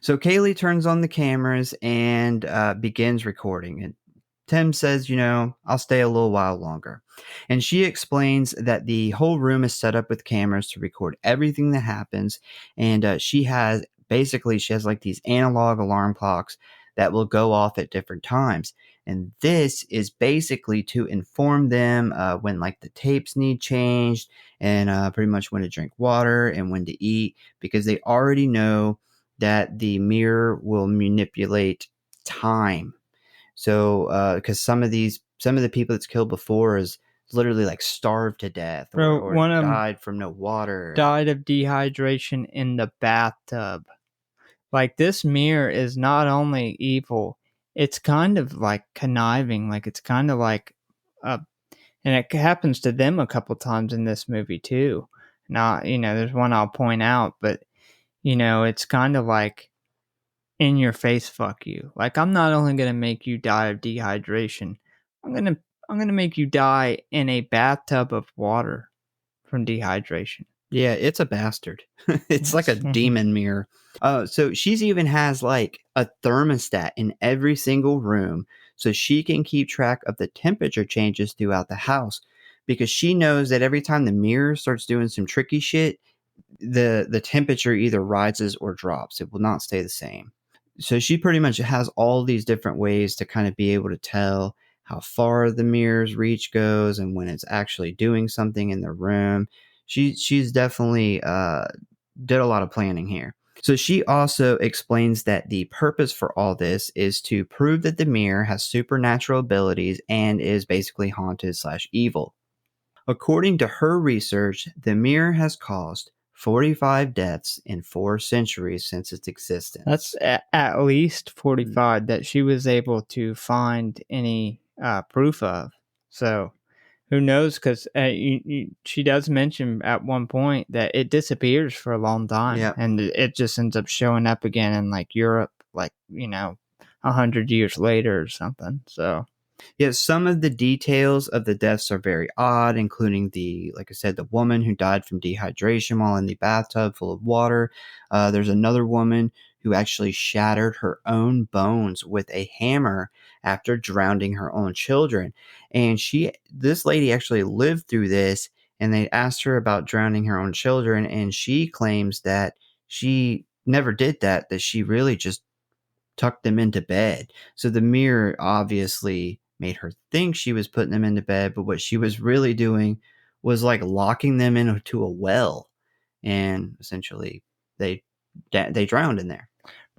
So Kaylee turns on the cameras and begins recording. And Tim says, I'll stay a little while longer. And she explains that the whole room is set up with cameras to record everything that happens. And she has like these analog alarm clocks that will go off at different times. And this is basically to inform them when like the tapes need changed and pretty much when to drink water and when to eat, because they already know that the mirror will manipulate time. So, because some of the people that's killed before is literally like starved to death Bro, or one of them died from no water. died of dehydration in the bathtub. Like, this mirror is not only evil, it's kind of like conniving. Like, it's kind of like, and it happens to them a couple times in this movie too. Now, there's one I'll point out, but it's kind of like in your face, fuck you. Like, I'm not only gonna make you die of dehydration, I'm gonna make you die in a bathtub of water from dehydration. Yeah, it's a bastard. It's like a demon mirror. So she's even has like a thermostat in every single room so she can keep track of the temperature changes throughout the house, because she knows that every time the mirror starts doing some tricky shit, the temperature either rises or drops. It will not stay the same. So she pretty much has all these different ways to kind of be able to tell how far the mirror's reach goes and when it's actually doing something in the room. She's definitely did a lot of planning here. So she also explains that the purpose for all this is to prove that the mirror has supernatural abilities and is basically haunted / evil. According to her research, the mirror has caused 45 deaths in 4 centuries since its existence. That's at least 45 that she was able to find any proof of. So who knows? Because she does mention at one point that it disappears for a long time, Yep. and it just ends up showing up again in like Europe, like 100 years later or something. So yeah, some of the details of the deaths are very odd, including like I said, the woman who died from dehydration while in the bathtub full of water. There's another woman who actually shattered her own bones with a hammer after drowning her own children. And this lady actually lived through this, and they asked her about drowning her own children, and she claims that she never did that she really just tucked them into bed. So the mirror obviously made her think she was putting them into bed, but what she was really doing was like locking them into a well, and essentially they drowned in there.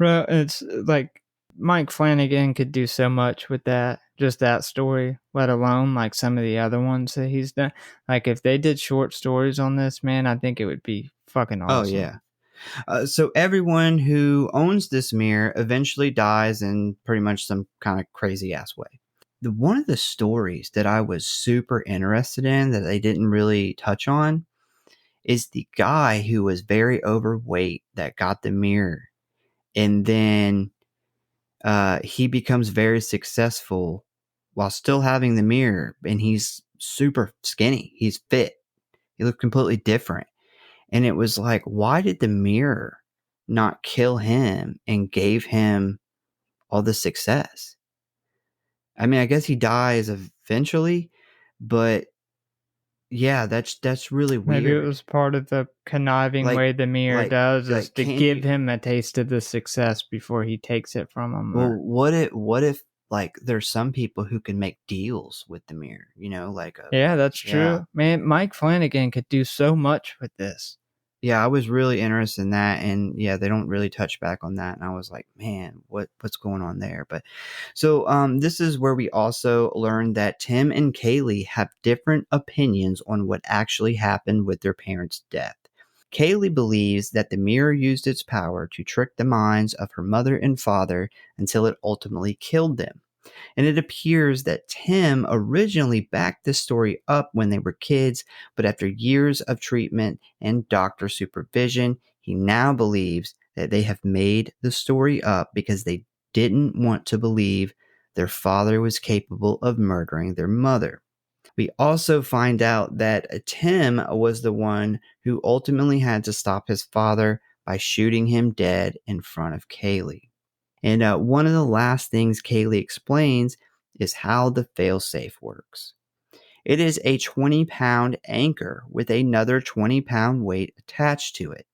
bro, it's like Mike Flanagan could do so much with just that story, let alone like some of the other ones that he's done. Like, if they did short stories on this, man, I think it would be fucking awesome. Oh yeah. So everyone who owns this mirror eventually dies in pretty much some kind of crazy ass way. One of the stories that I was super interested in that they didn't really touch on is the guy who was very overweight that got the mirror, and then he becomes very successful while still having the mirror, and he's super skinny. He's fit. He looked completely different. And it was like, why did the mirror not kill him and gave him all the success? I mean, I guess he dies eventually, but yeah, that's really weird. Maybe it was part of the conniving way the mirror does is to give him a taste of the success before he takes it from him. Well, what if like there's some people who can make deals with the mirror, yeah, that's true. Man, Mike Flanagan could do so much with this. Yeah, I was really interested in that, and yeah, they don't really touch back on that, and I was like, man, what's going on there? But so this is where we also learned that Tim and Kaylee have different opinions on what actually happened with their parents' death. Kaylee believes that the mirror used its power to trick the minds of her mother and father until it ultimately killed them. And it appears that Tim originally backed this story up when they were kids, but after years of treatment and doctor supervision, he now believes that they have made the story up because they didn't want to believe their father was capable of murdering their mother. We also find out that Tim was the one who ultimately had to stop his father by shooting him dead in front of Kaylee. And one of the last things Kaylee explains is how the failsafe works. It is a 20-pound anchor with another 20-pound weight attached to it.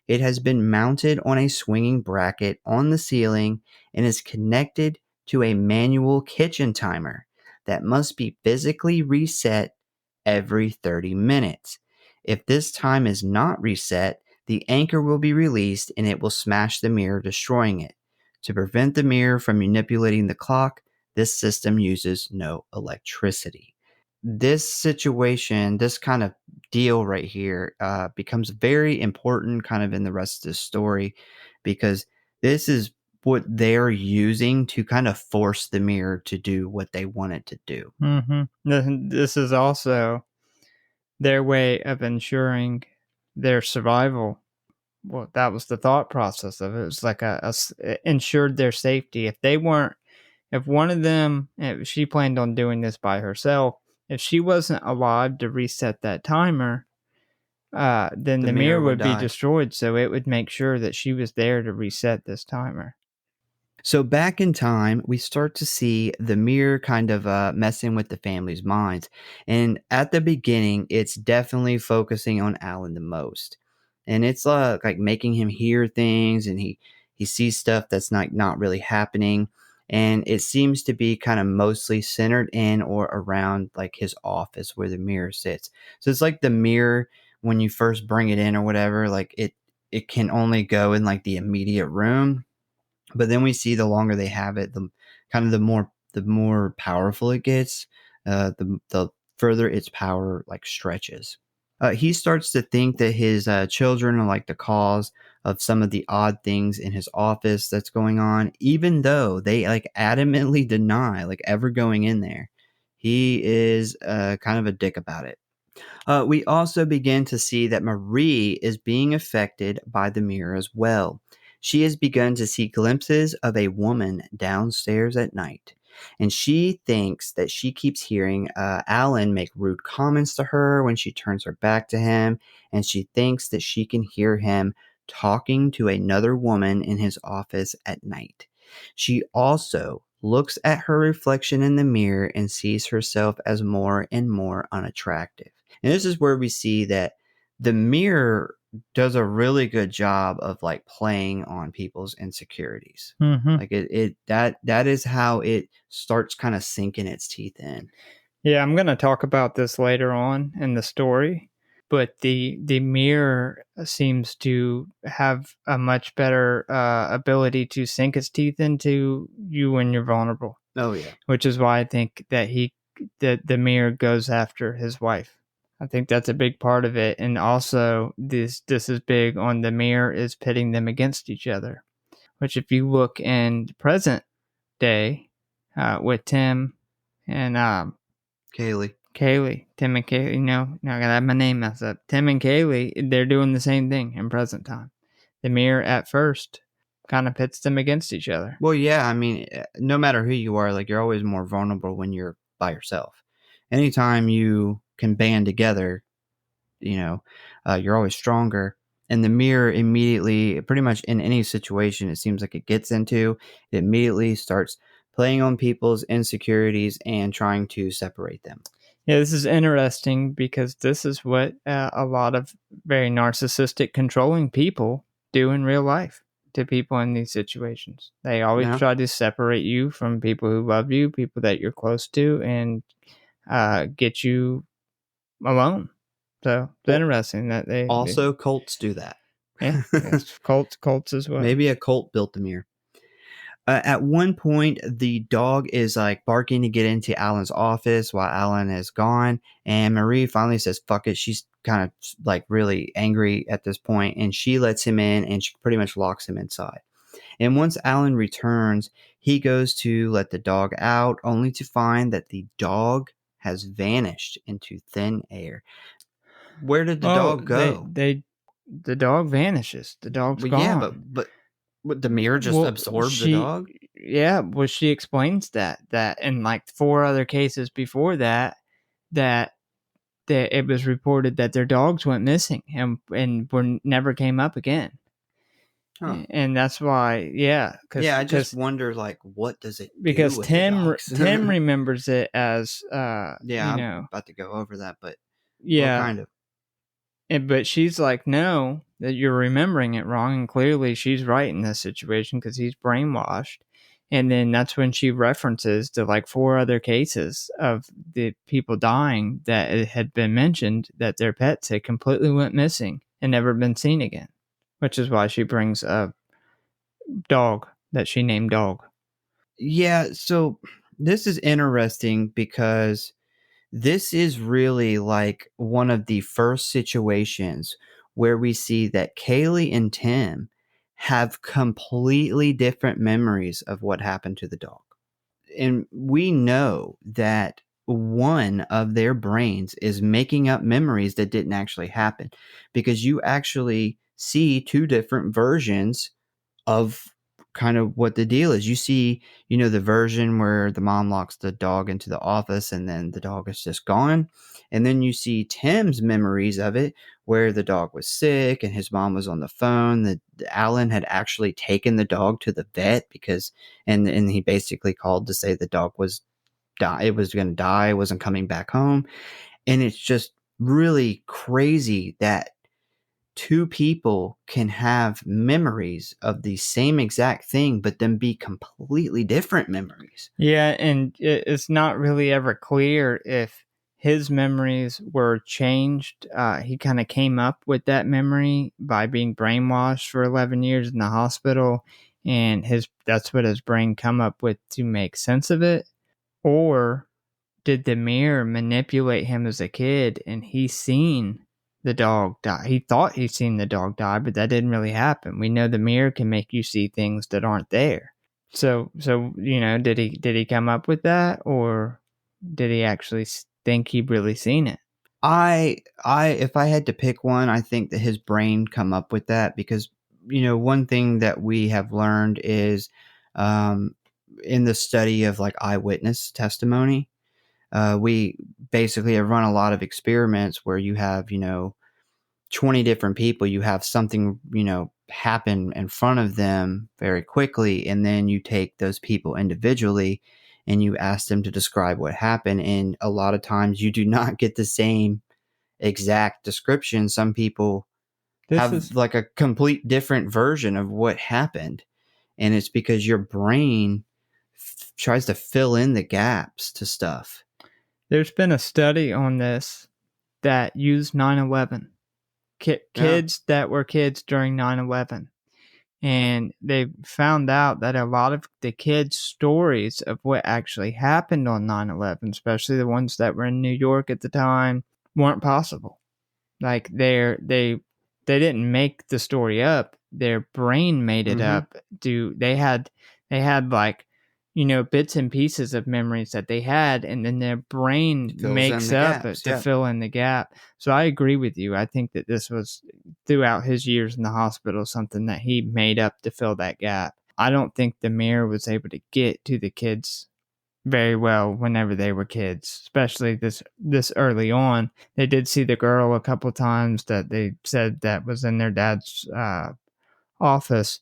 It has been mounted on a swinging bracket on the ceiling and is connected to a manual kitchen timer that must be physically reset every 30 minutes. If this time is not reset, the anchor will be released and it will smash the mirror, destroying it. To prevent the mirror from manipulating the clock, this system uses no electricity. This situation, this kind of deal right here, becomes very important kind of in the rest of the story, because this is what they're using to kind of force the mirror to do what they want it to do. This is also their way of ensuring their survival. Well, that was the thought process of it. It was like it ensured their safety. If one of them, if she planned on doing this by herself, if she wasn't alive to reset that timer, then the mirror would be destroyed. So it would make sure that she was there to reset this timer. So back in time, we start to see the mirror kind of messing with the family's minds. And at the beginning, it's definitely focusing on Alan the most. And it's like making him hear things, and he sees stuff that's not really happening. And it seems to be kind of mostly centered in or around like his office where the mirror sits. So it's like the mirror, when you first bring it in or whatever, like it can only go in like the immediate room. But then we see the longer they have it, the more powerful it gets, the further its power like stretches. He starts to think that his children are like the cause of some of the odd things in his office that's going on, even though they like adamantly deny like ever going in there. He is kind of a dick about it. We also begin to see that Marie is being affected by the mirror as well. She has begun to see glimpses of a woman downstairs at night, and she thinks that she keeps hearing Alan make rude comments to her when she turns her back to him, and she thinks that she can hear him talking to another woman in his office at night. She also looks at her reflection in the mirror and sees herself as more and more unattractive. And this is where we see that the mirror does a really good job of like playing on people's insecurities. Like that is how it starts kind of sinking its teeth in. Yeah, I'm going to talk about this later on in the story, but the mirror seems to have a much better ability to sink its teeth into you when you're vulnerable. Oh yeah, which is why I think that the mirror goes after his wife. I think that's a big part of it, and also this is big on the mirror is pitting them against each other. Which, if you look in the present day, with Tim and Kaylee. Tim and Kaylee. No, I gotta have my name messed up. Tim and Kaylee, they're doing the same thing in present time. The mirror at first kind of pits them against each other. Well, yeah, I mean, no matter who you are, like you're always more vulnerable when you're by yourself. Anytime you can band together, you're always stronger. And the mirror immediately, pretty much in any situation, it seems like it gets into, it immediately starts playing on people's insecurities and trying to separate them. Yeah, this is interesting because this is what a lot of very narcissistic, controlling people do in real life to people in these situations. They always try to separate you from people who love you, people that you're close to, and get you alone. So it's interesting that they cults do that. Yeah, cults as well. Maybe a cult built the mirror. At one point, the dog is like barking to get into Alan's office while Alan is gone, and Marie finally says, "Fuck it." She's kind of like really angry at this point, and she lets him in, and she pretty much locks him inside. And once Alan returns, he goes to let the dog out, only to find that the dog has vanished into thin air. Where did the Oh, dog go? the dog vanishes. The dog's Well, yeah, gone. but the mirror just Well, absorbed the dog. she explains that in like 4 other cases before that, that it was reported that their dogs went missing and were never came up again. Huh. And that's why, yeah, Yeah, I just wonder, like, what does it do because with the dogs? Tim remembers it as Yeah, I'm about to go over that, but what yeah. kind of? But she's like, no, that you're remembering it wrong, and clearly she's right in this situation because he's brainwashed. And then that's when she references to like 4 other cases of the people dying that it had been mentioned that their pets had completely went missing and never been seen again, which is why she brings a dog that she named Dog. Yeah, so this is interesting because this is really like one of the first situations where we see that Kaylee and Tim have completely different memories of what happened to the dog. And we know that one of their brains is making up memories that didn't actually happen, because you actually see 2 different versions of kind of what the deal is. You see, the version where the mom locks the dog into the office and then the dog is just gone. And then you see Tim's memories of it, where the dog was sick and his mom was on the phone. That Alan had actually taken the dog to the vet because, and he basically called to say the dog was it was going to die, wasn't coming back home. And it's just really crazy that 2 people can have memories of the same exact thing, but then be completely different memories. Yeah, and it's not really ever clear if his memories were changed. He kind of came up with that memory by being brainwashed for 11 years in the hospital, and that's what his brain come up with to make sense of it. Or did the mirror manipulate him as a kid and he seen the dog die? He thought he seen the dog die, but that didn't really happen. We know the mirror can make you see things that aren't there. So did he come up with that, or did he actually think he'd really seen it? If I had to pick one, I think that his brain come up with that because, one thing that we have learned is, in the study of like eyewitness testimony, we basically have run a lot of experiments where you have, 20 different people, you have something, happen in front of them very quickly. And then you take those people individually and you ask them to describe what happened. And a lot of times you do not get the same exact description. Some people have like a complete different version of what happened. And it's because your brain tries to fill in the gaps to stuff. There's been a study on this that used 9/11. Kids that were kids during 9/11. And they found out that a lot of the kids' stories of what actually happened on 9/11, especially the ones that were in New York at the time, weren't possible. Like they didn't make the story up. Their brain made it up. They had like, bits and pieces of memories that they had, and then their brain makes up to fill in the gap. So I agree with you. I think that this was, throughout his years in the hospital, something that he made up to fill that gap. I don't think the mirror was able to get to the kids very well whenever they were kids, especially this early on. They did see the girl a couple times that they said that was in their dad's office,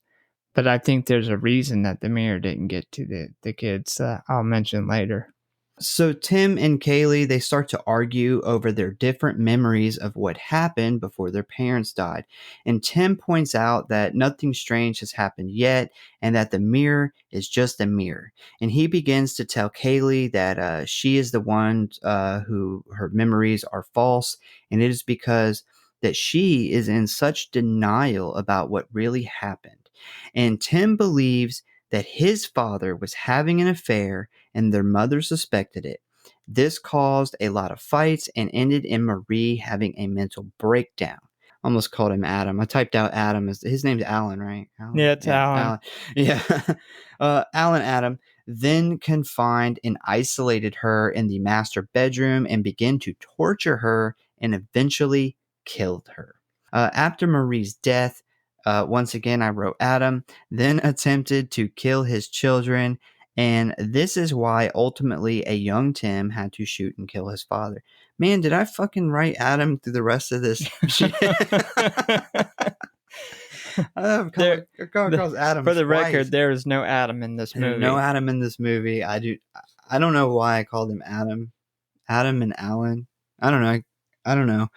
but I think there's a reason that the mirror didn't get to the kids. I'll mention later. So Tim and Kaylee, they start to argue over their different memories of what happened before their parents died. And Tim points out that nothing strange has happened yet and that the mirror is just a mirror. And he begins to tell Kaylee that she is the one who her memories are false. And it is because that she is in such denial about what really happened. And Tim believes that his father was having an affair and their mother suspected it. This caused a lot of fights and ended in Marie having a mental breakdown. Almost called him Adam. I typed out Adam. His name's Alan, right? Alan? Yeah, it's Alan. Alan. Yeah. Alan Adam then confined and isolated her in the master bedroom and began to torture her and eventually killed her. After Marie's death, once again, I wrote Adam, then attempted to kill his children. And this is why ultimately a young Tim had to shoot and kill his father. Man, did I fucking write Adam through the rest of this shit? Adam for the record, there is no Adam in this movie. No Adam in this movie. I don't know why I called him Adam. Adam and Alan. I don't know.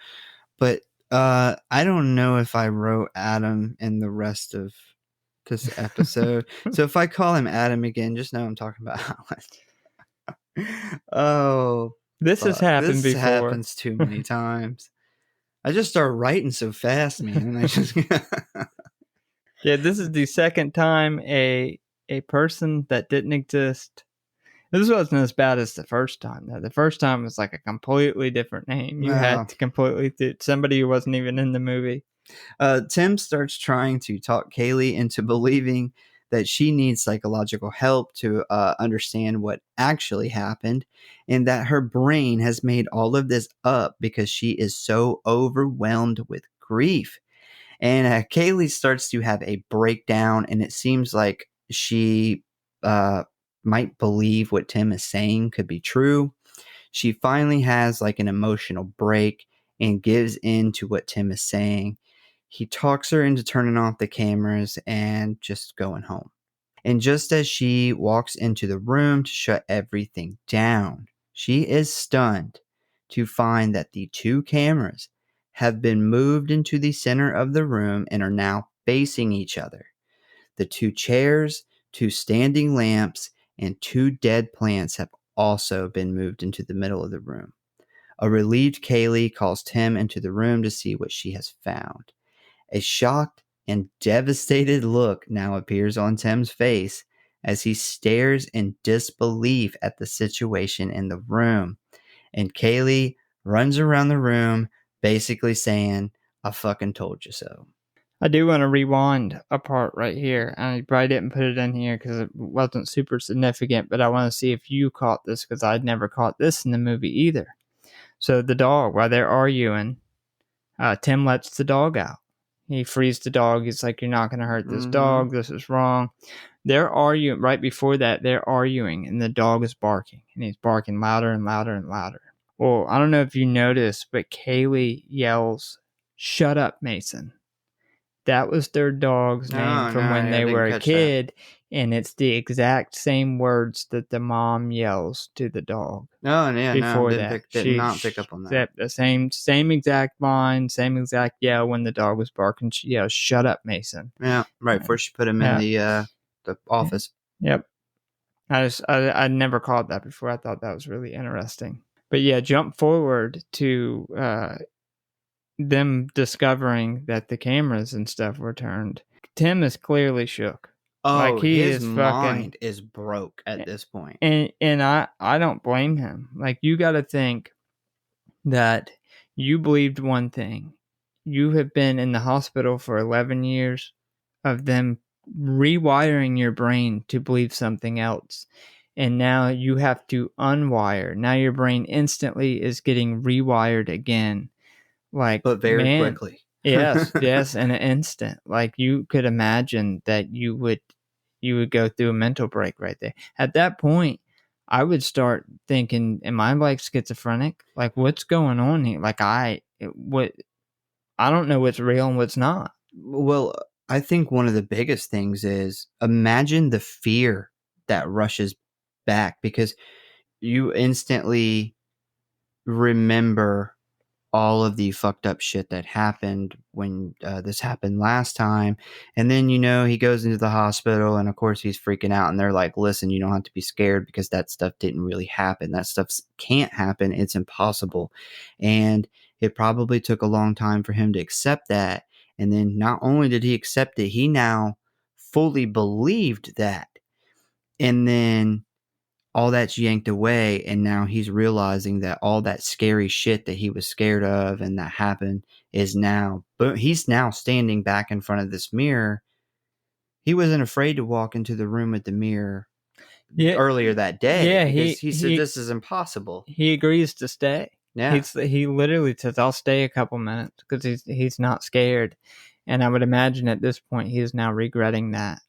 But I don't know if I wrote Adam in the rest of this episode. So if I call him Adam again, just know I'm talking about Alan. Oh, this has happened before. This happens too many times. I just start writing so fast, man. And I just yeah, this is the second time a person that didn't exist. This wasn't as bad as the first time. Though. The first time was like a completely different name. You had to completely somebody who wasn't even in the movie. Tim starts trying to talk Kaylee into believing that she needs psychological help to understand what actually happened and that her brain has made all of this up because she is so overwhelmed with grief. And Kaylee starts to have a breakdown, and it seems like she might believe what Tim is saying could be true. She finally has like an emotional break and gives in to what Tim is saying. He talks her into turning off the cameras and just going home. And just as she walks into the room to shut everything down, she is stunned to find that the two cameras have been moved into the center of the room and are now facing each other. The two chairs, two standing lamps, and two dead plants have also been moved into the middle of the room. A relieved Kaylee calls Tim into the room to see what she has found. A shocked and devastated look now appears on Tim's face as he stares in disbelief at the situation in the room. And Kaylee runs around the room basically saying, I fucking told you so. I do want to rewind a part right here. I probably didn't put it in here because it wasn't super significant, but I want to see if you caught this because I'd never caught this in the movie either. So the dog, while they're arguing, Tim lets the dog out. He frees the dog. He's like, you're not going to hurt this dog. This is wrong. They're arguing. Right before that, they're arguing, and the dog is barking. And he's barking louder and louder and louder. Well, I don't know if you noticed, but Kaylee yells, "Shut up, Mason." That was their dog's name from when they were a kid. And it's the exact same words that the mom yells to the dog. Oh, yeah, before did not pick up on that. The same exact line, same exact yell when the dog was barking. She yells, "Shut up, Mason." Yeah, right. Before she put him in the office. Yep. I never caught that before. I thought that was really interesting. But yeah, jump forward to them discovering that the cameras and stuff were turned. Tim is clearly shook. Oh, like his mind is broke at this point. And I don't blame him. Like, you got to think that you believed one thing. You have been in the hospital for 11 years of them rewiring your brain to believe something else. And now you have to unwire. Now your brain instantly is getting rewired again. Like, but very quickly. yes, in an instant. Like, you could imagine that you would go through a mental break right there. At that point, I would start thinking, am I like schizophrenic? Like, what's going on here? Like, I don't know what's real and what's not. Well, I think one of the biggest things is imagine the fear that rushes back because you instantly remember all of the fucked up shit that happened when this happened last time. And then, he goes into the hospital and of course he's freaking out and they're like, listen, you don't have to be scared because that stuff didn't really happen. That stuff can't happen. It's impossible. And it probably took a long time for him to accept that. And then not only did he accept it, he now fully believed that. And then all that's yanked away, and now he's realizing that all that scary shit that he was scared of and that happened is now, but he's now standing back in front of this mirror. He wasn't afraid to walk into the room with the mirror earlier that day because he said this is impossible. He agrees to stay. Yeah. He literally says, I'll stay a couple minutes because he's not scared. And I would imagine at this point he is now regretting that,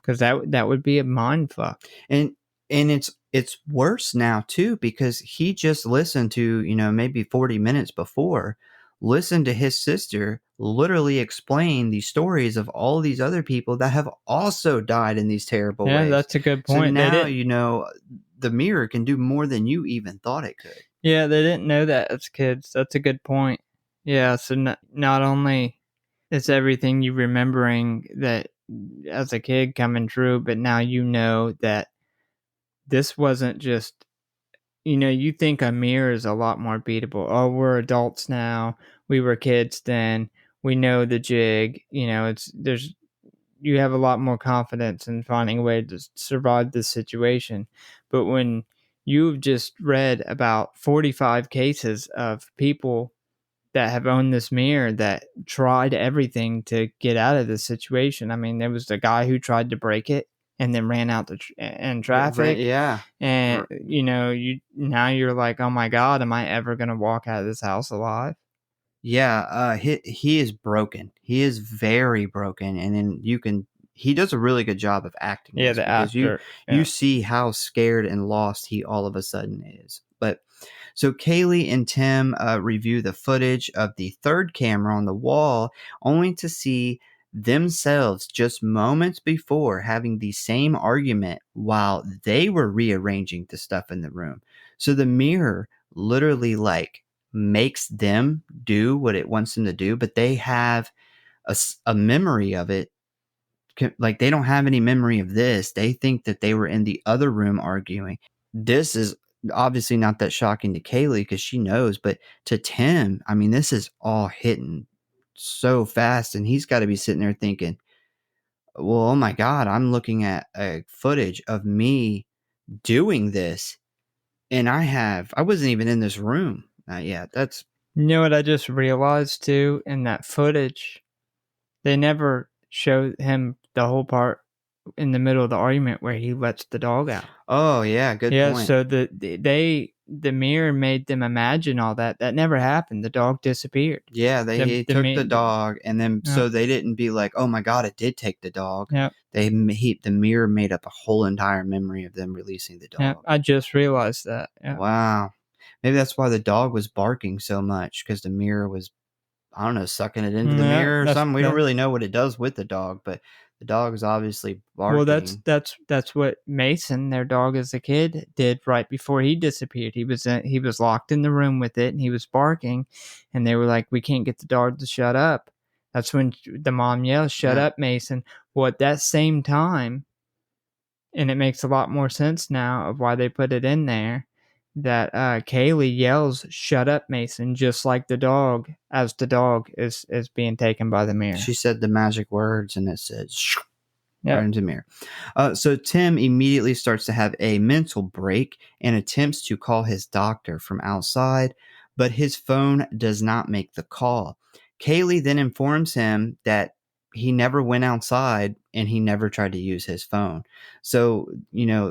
because that would be a mind fuck. And it's worse now too, because he just listened to, maybe 40 minutes before, listened to his sister literally explain these stories of all these other people that have also died in these terrible ways. Yeah, that's a good point. So now, the mirror can do more than you even thought it could. Yeah, they didn't know that as kids. That's a good point. Yeah, so not only is everything you remembering that as a kid coming true, but now you know that this wasn't just, you think a mirror is a lot more beatable. Oh, we're adults now. We were kids then. We know the jig. You have a lot more confidence in finding a way to survive this situation. But when you've just read about 45 cases of people that have owned this mirror that tried everything to get out of this situation. I mean, there was the guy who tried to break it and then ran out in traffic. Yeah. And, now you're like, oh my God, am I ever going to walk out of this house alive? Yeah. He is broken. He is very broken. And then he does a really good job of acting. Yeah, the actor. You see how scared and lost he all of a sudden is. But so Kaylee and Tim review the footage of the third camera on the wall, only to see themselves just moments before having the same argument while they were rearranging the stuff in the room. So the mirror literally makes them do what it wants them to do, but they have a memory of it. Like, they don't have any memory of this. They think that they were in the other room arguing. This is obviously not that shocking to Kaylee because she knows, but to Tim, I mean, this is all hitting so fast, and he's got to be sitting there thinking, well, oh my God, I'm looking at a footage of me doing this, and I wasn't even in this room. That's... You know what I just realized too? In that footage, they never show him the whole part in the middle of the argument where he lets the dog out. Oh yeah, good point. Yeah, so the mirror made them imagine all that. That never happened. The dog disappeared. Yeah, he took the dog, and then so they didn't be like, oh my God, it did take the dog. Yeah, the mirror made up a whole entire memory of them releasing the dog. Yeah, I just realized that. Yeah. Wow. Maybe that's why the dog was barking so much, because the mirror was, I don't know, sucking it into the mirror or something. We don't really know what it does with the dog, but the dog is obviously barking. Well, that's what Mason, their dog as a kid, did right before he disappeared. He was locked in the room with it, and he was barking, and they were like, "We can't get the dog to shut up." That's when the mom yells, "Shut up, Mason!" Well, at that same time, and it makes a lot more sense now of why they put it in there, that Kaylee yells, "Shut up, Mason," just like the dog, as the dog is being taken by the mirror. She said the magic words, and it says, "Shh." Right into the mirror. So Tim immediately starts to have a mental break and attempts to call his doctor from outside, but his phone does not make the call. Kaylee then informs him that he never went outside and he never tried to use his phone. So,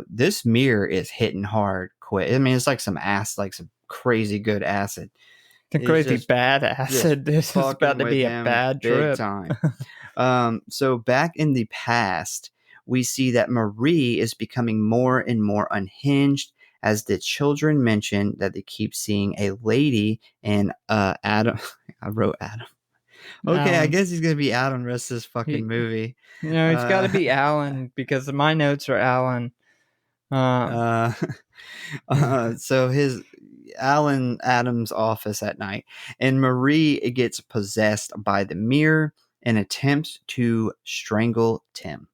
this mirror is hitting hard quick. I mean, it's like some crazy good acid. The crazy bad acid. This is about to be a bad trip. Big time. So back in the past, we see that Marie is becoming more and more unhinged as the children mention that they keep seeing a lady and Adam. I wrote Adam. Okay, I guess he's going to be Adam the rest of this fucking movie. No, it's got to be Alan, because my notes are Alan. So his Alan Adams' office at night, and Marie gets possessed by the mirror and attempts to strangle Tim.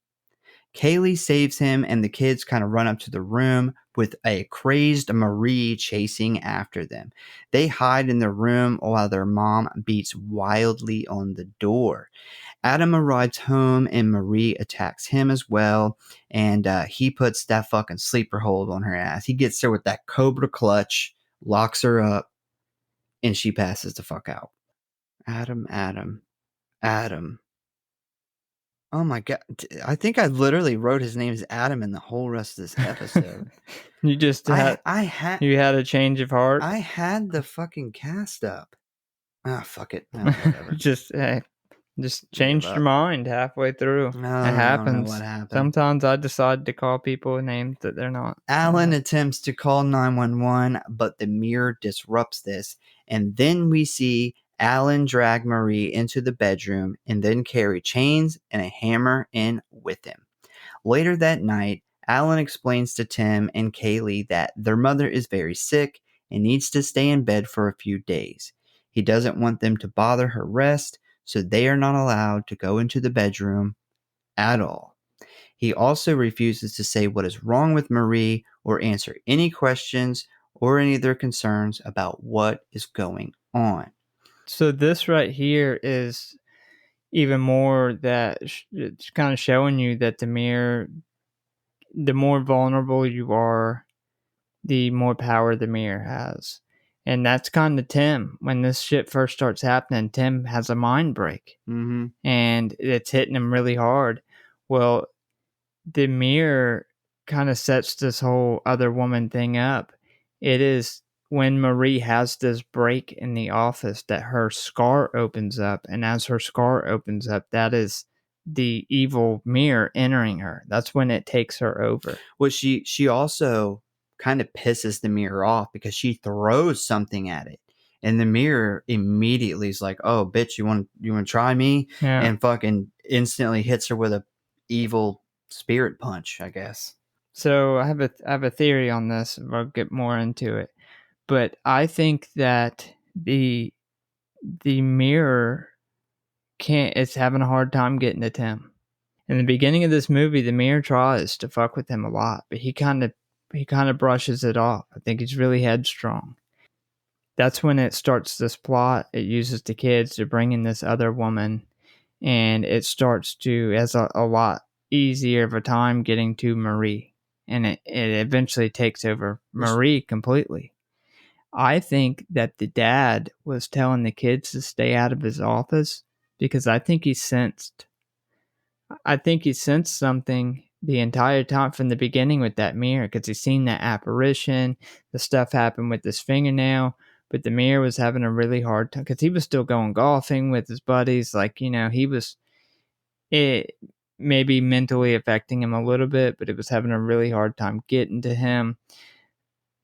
Kaylee saves him, and the kids kind of run up to the room, with a crazed Marie chasing after them. They hide in the room while their mom beats wildly on the door. Adam arrives home and Marie attacks him as well, and he puts that fucking sleeper hold on her ass. He gets her with that cobra clutch, locks her up, and she passes the fuck out. Adam. Oh my god! I think I literally wrote his name as Adam in the whole rest of this episode. You just had you had a change of heart. I had the fucking cast up. Ah, fuck it. No, whatever. Just changed your mind halfway through. No, it happens. I don't know what happened. Sometimes I decide to call people names that they're not. Alan attempts to call 911, but the mirror disrupts this, and then we see Alan drag Marie into the bedroom and then carry chains and a hammer in with him. Later that night, Alan explains to Tim and Kaylee that their mother is very sick and needs to stay in bed for a few days. He doesn't want them to bother her rest, so they are not allowed to go into the bedroom at all. He also refuses to say what is wrong with Marie or answer any questions or any of their concerns about what is going on. So this right here is even more that it's kind of showing you that the mirror, the more vulnerable you are, the more power the mirror has. And that's kind of Tim. When this shit first starts happening, Tim has a mind break. Mm-hmm. And it's hitting him really hard. Well, the mirror kind of sets this whole other woman thing up. It is when Marie has this break in the office that her scar opens up. And as her scar opens up, that is the evil mirror entering her. That's when it takes her over. Well, she also kind of pisses the mirror off because she throws something at it. And the mirror immediately is like, "Oh, bitch, you want to try me?" Yeah. And fucking instantly hits her with a evil spirit punch, I guess. So I have a theory on this. I'll get more into it, but I think that the mirror it's having a hard time getting to Tim. In the beginning of this movie, the mirror tries to fuck with him a lot, but he kind of brushes it off. I think he's really headstrong. That's when it starts this plot. It uses the kids to bring in this other woman, and it starts to as a lot easier of a time getting to Marie, and it eventually takes over Marie completely. I think that the dad was telling the kids to stay out of his office because I think he sensed something the entire time from the beginning with that mirror, because he's seen that apparition, the stuff happen with this fingernail, but the mirror was having a really hard time because he was still going golfing with his buddies. Like, it maybe mentally affecting him a little bit, but it was having a really hard time getting to him.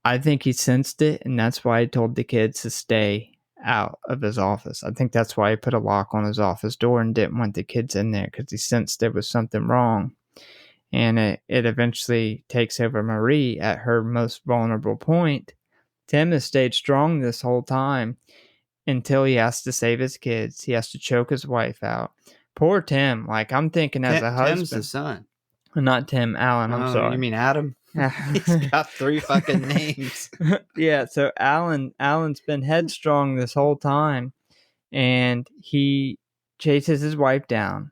I think he sensed it, and that's why he told the kids to stay out of his office. I think that's why he put a lock on his office door and didn't want the kids in there, because he sensed there was something wrong. And it eventually takes over Marie at her most vulnerable point. Tim has stayed strong this whole time until he has to save his kids. He has to choke his wife out. Poor Tim. Like, I'm thinking as a husband. Tim's the son. Not Tim, Alan. I'm sorry. You mean Adam? He's got 3 fucking names. Yeah, so Alan's been headstrong this whole time, and he chases his wife down.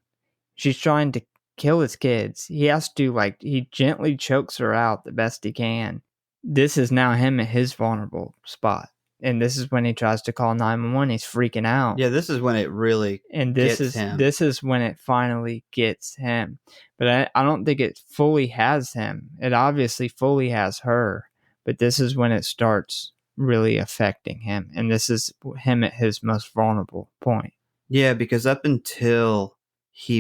She's trying to kill his kids. He has to, he gently chokes her out the best he can. This is now him at his vulnerable spot. And this is when he tries to call 911. He's freaking out. Yeah, this is when it really gets him. This is when it finally gets him. But I don't think it fully has him. It obviously fully has her. But this is when it starts really affecting him. And this is him at his most vulnerable point. Yeah, because up until he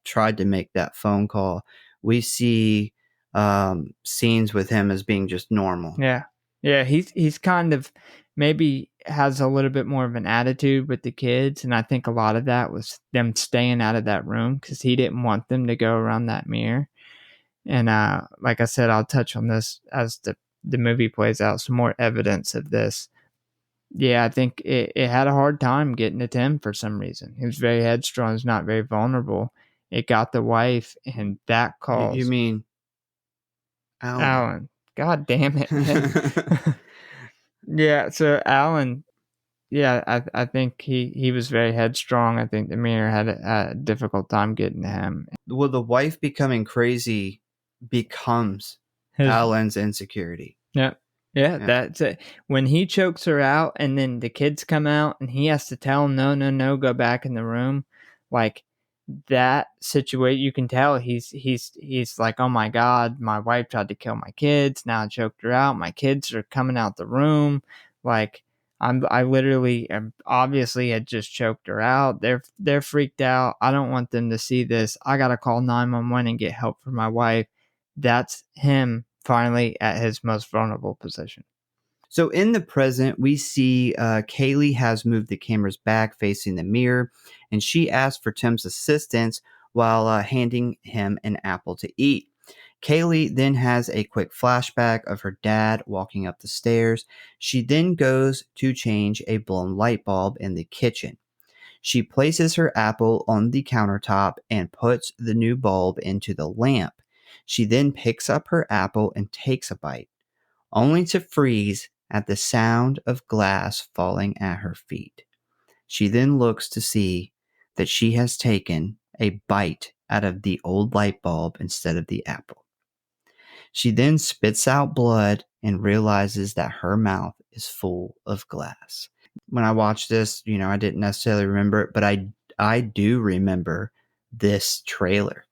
tried to make that phone call, we see scenes with him as being just normal. Yeah, he's kind of maybe has a little bit more of an attitude with the kids, and I think a lot of that was them staying out of that room because he didn't want them to go around that mirror. And like I said, I'll touch on this as the movie plays out, some more evidence of this. Yeah, I think it had a hard time getting to Tim for some reason. He was very headstrong, he's not very vulnerable. It got the wife, and that caused... You mean Alan God damn it, man. Yeah, so Alan, yeah, I think he was very headstrong. I think the mirror had a difficult time getting to him. Well, the wife becoming crazy becomes Alan's insecurity. Yeah. Yeah, that's it. When he chokes her out and then the kids come out and he has to tell them, no, go back in the room. Like that situation, you can tell he's like, oh my God, my wife tried to kill my kids. Now I choked her out. My kids are coming out the room. Like I literally obviously had just choked her out. They're freaked out. I don't want them to see this. I got to call 911 and get help for my wife. That's him finally at his most vulnerable position. So in the present, we see Kaylee has moved the cameras back facing the mirror, and she asks for Tim's assistance while handing him an apple to eat. Kaylee then has a quick flashback of her dad walking up the stairs. She then goes to change a blown light bulb in the kitchen. She places her apple on the countertop and puts the new bulb into the lamp. She then picks up her apple and takes a bite, only to freeze at the sound of glass falling at her feet. She then looks to see that she has taken a bite out of the old light bulb instead of the apple. She then spits out blood and realizes that her mouth is full of glass. When I watched this, I didn't necessarily remember it, but I do remember this trailer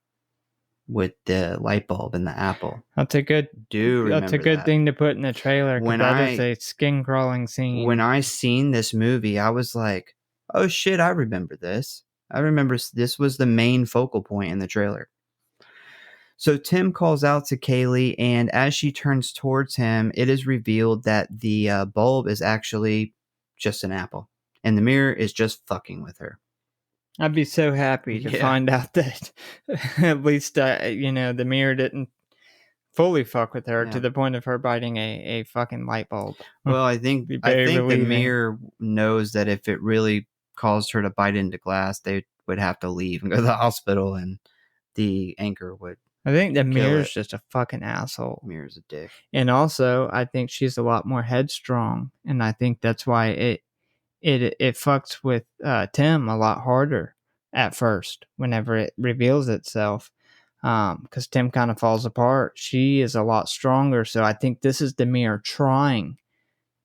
with the light bulb and the apple. That's a good thing to put in the trailer, because that is a skin crawling scene. When I seen this movie, I was like, oh shit, I remember this. I remember this was the main focal point in the trailer. So Tim calls out to Kaylee, and as she turns towards him, it is revealed that the bulb is actually just an apple, and the mirror is just fucking with her. I'd be so happy to find out that at least, the mirror didn't fully fuck with her to the point of her biting a fucking light bulb. Well, I think the mirror knows that if it really caused her to bite into glass, they would have to leave and go to the hospital, and the anchor would. I think the mirror's just a fucking asshole. Mirror's a dick. And also, I think she's a lot more headstrong, and I think that's why it fucks with Tim a lot harder at first whenever it reveals itself, because Tim kind of falls apart. She is a lot stronger, so I think this is the mirror trying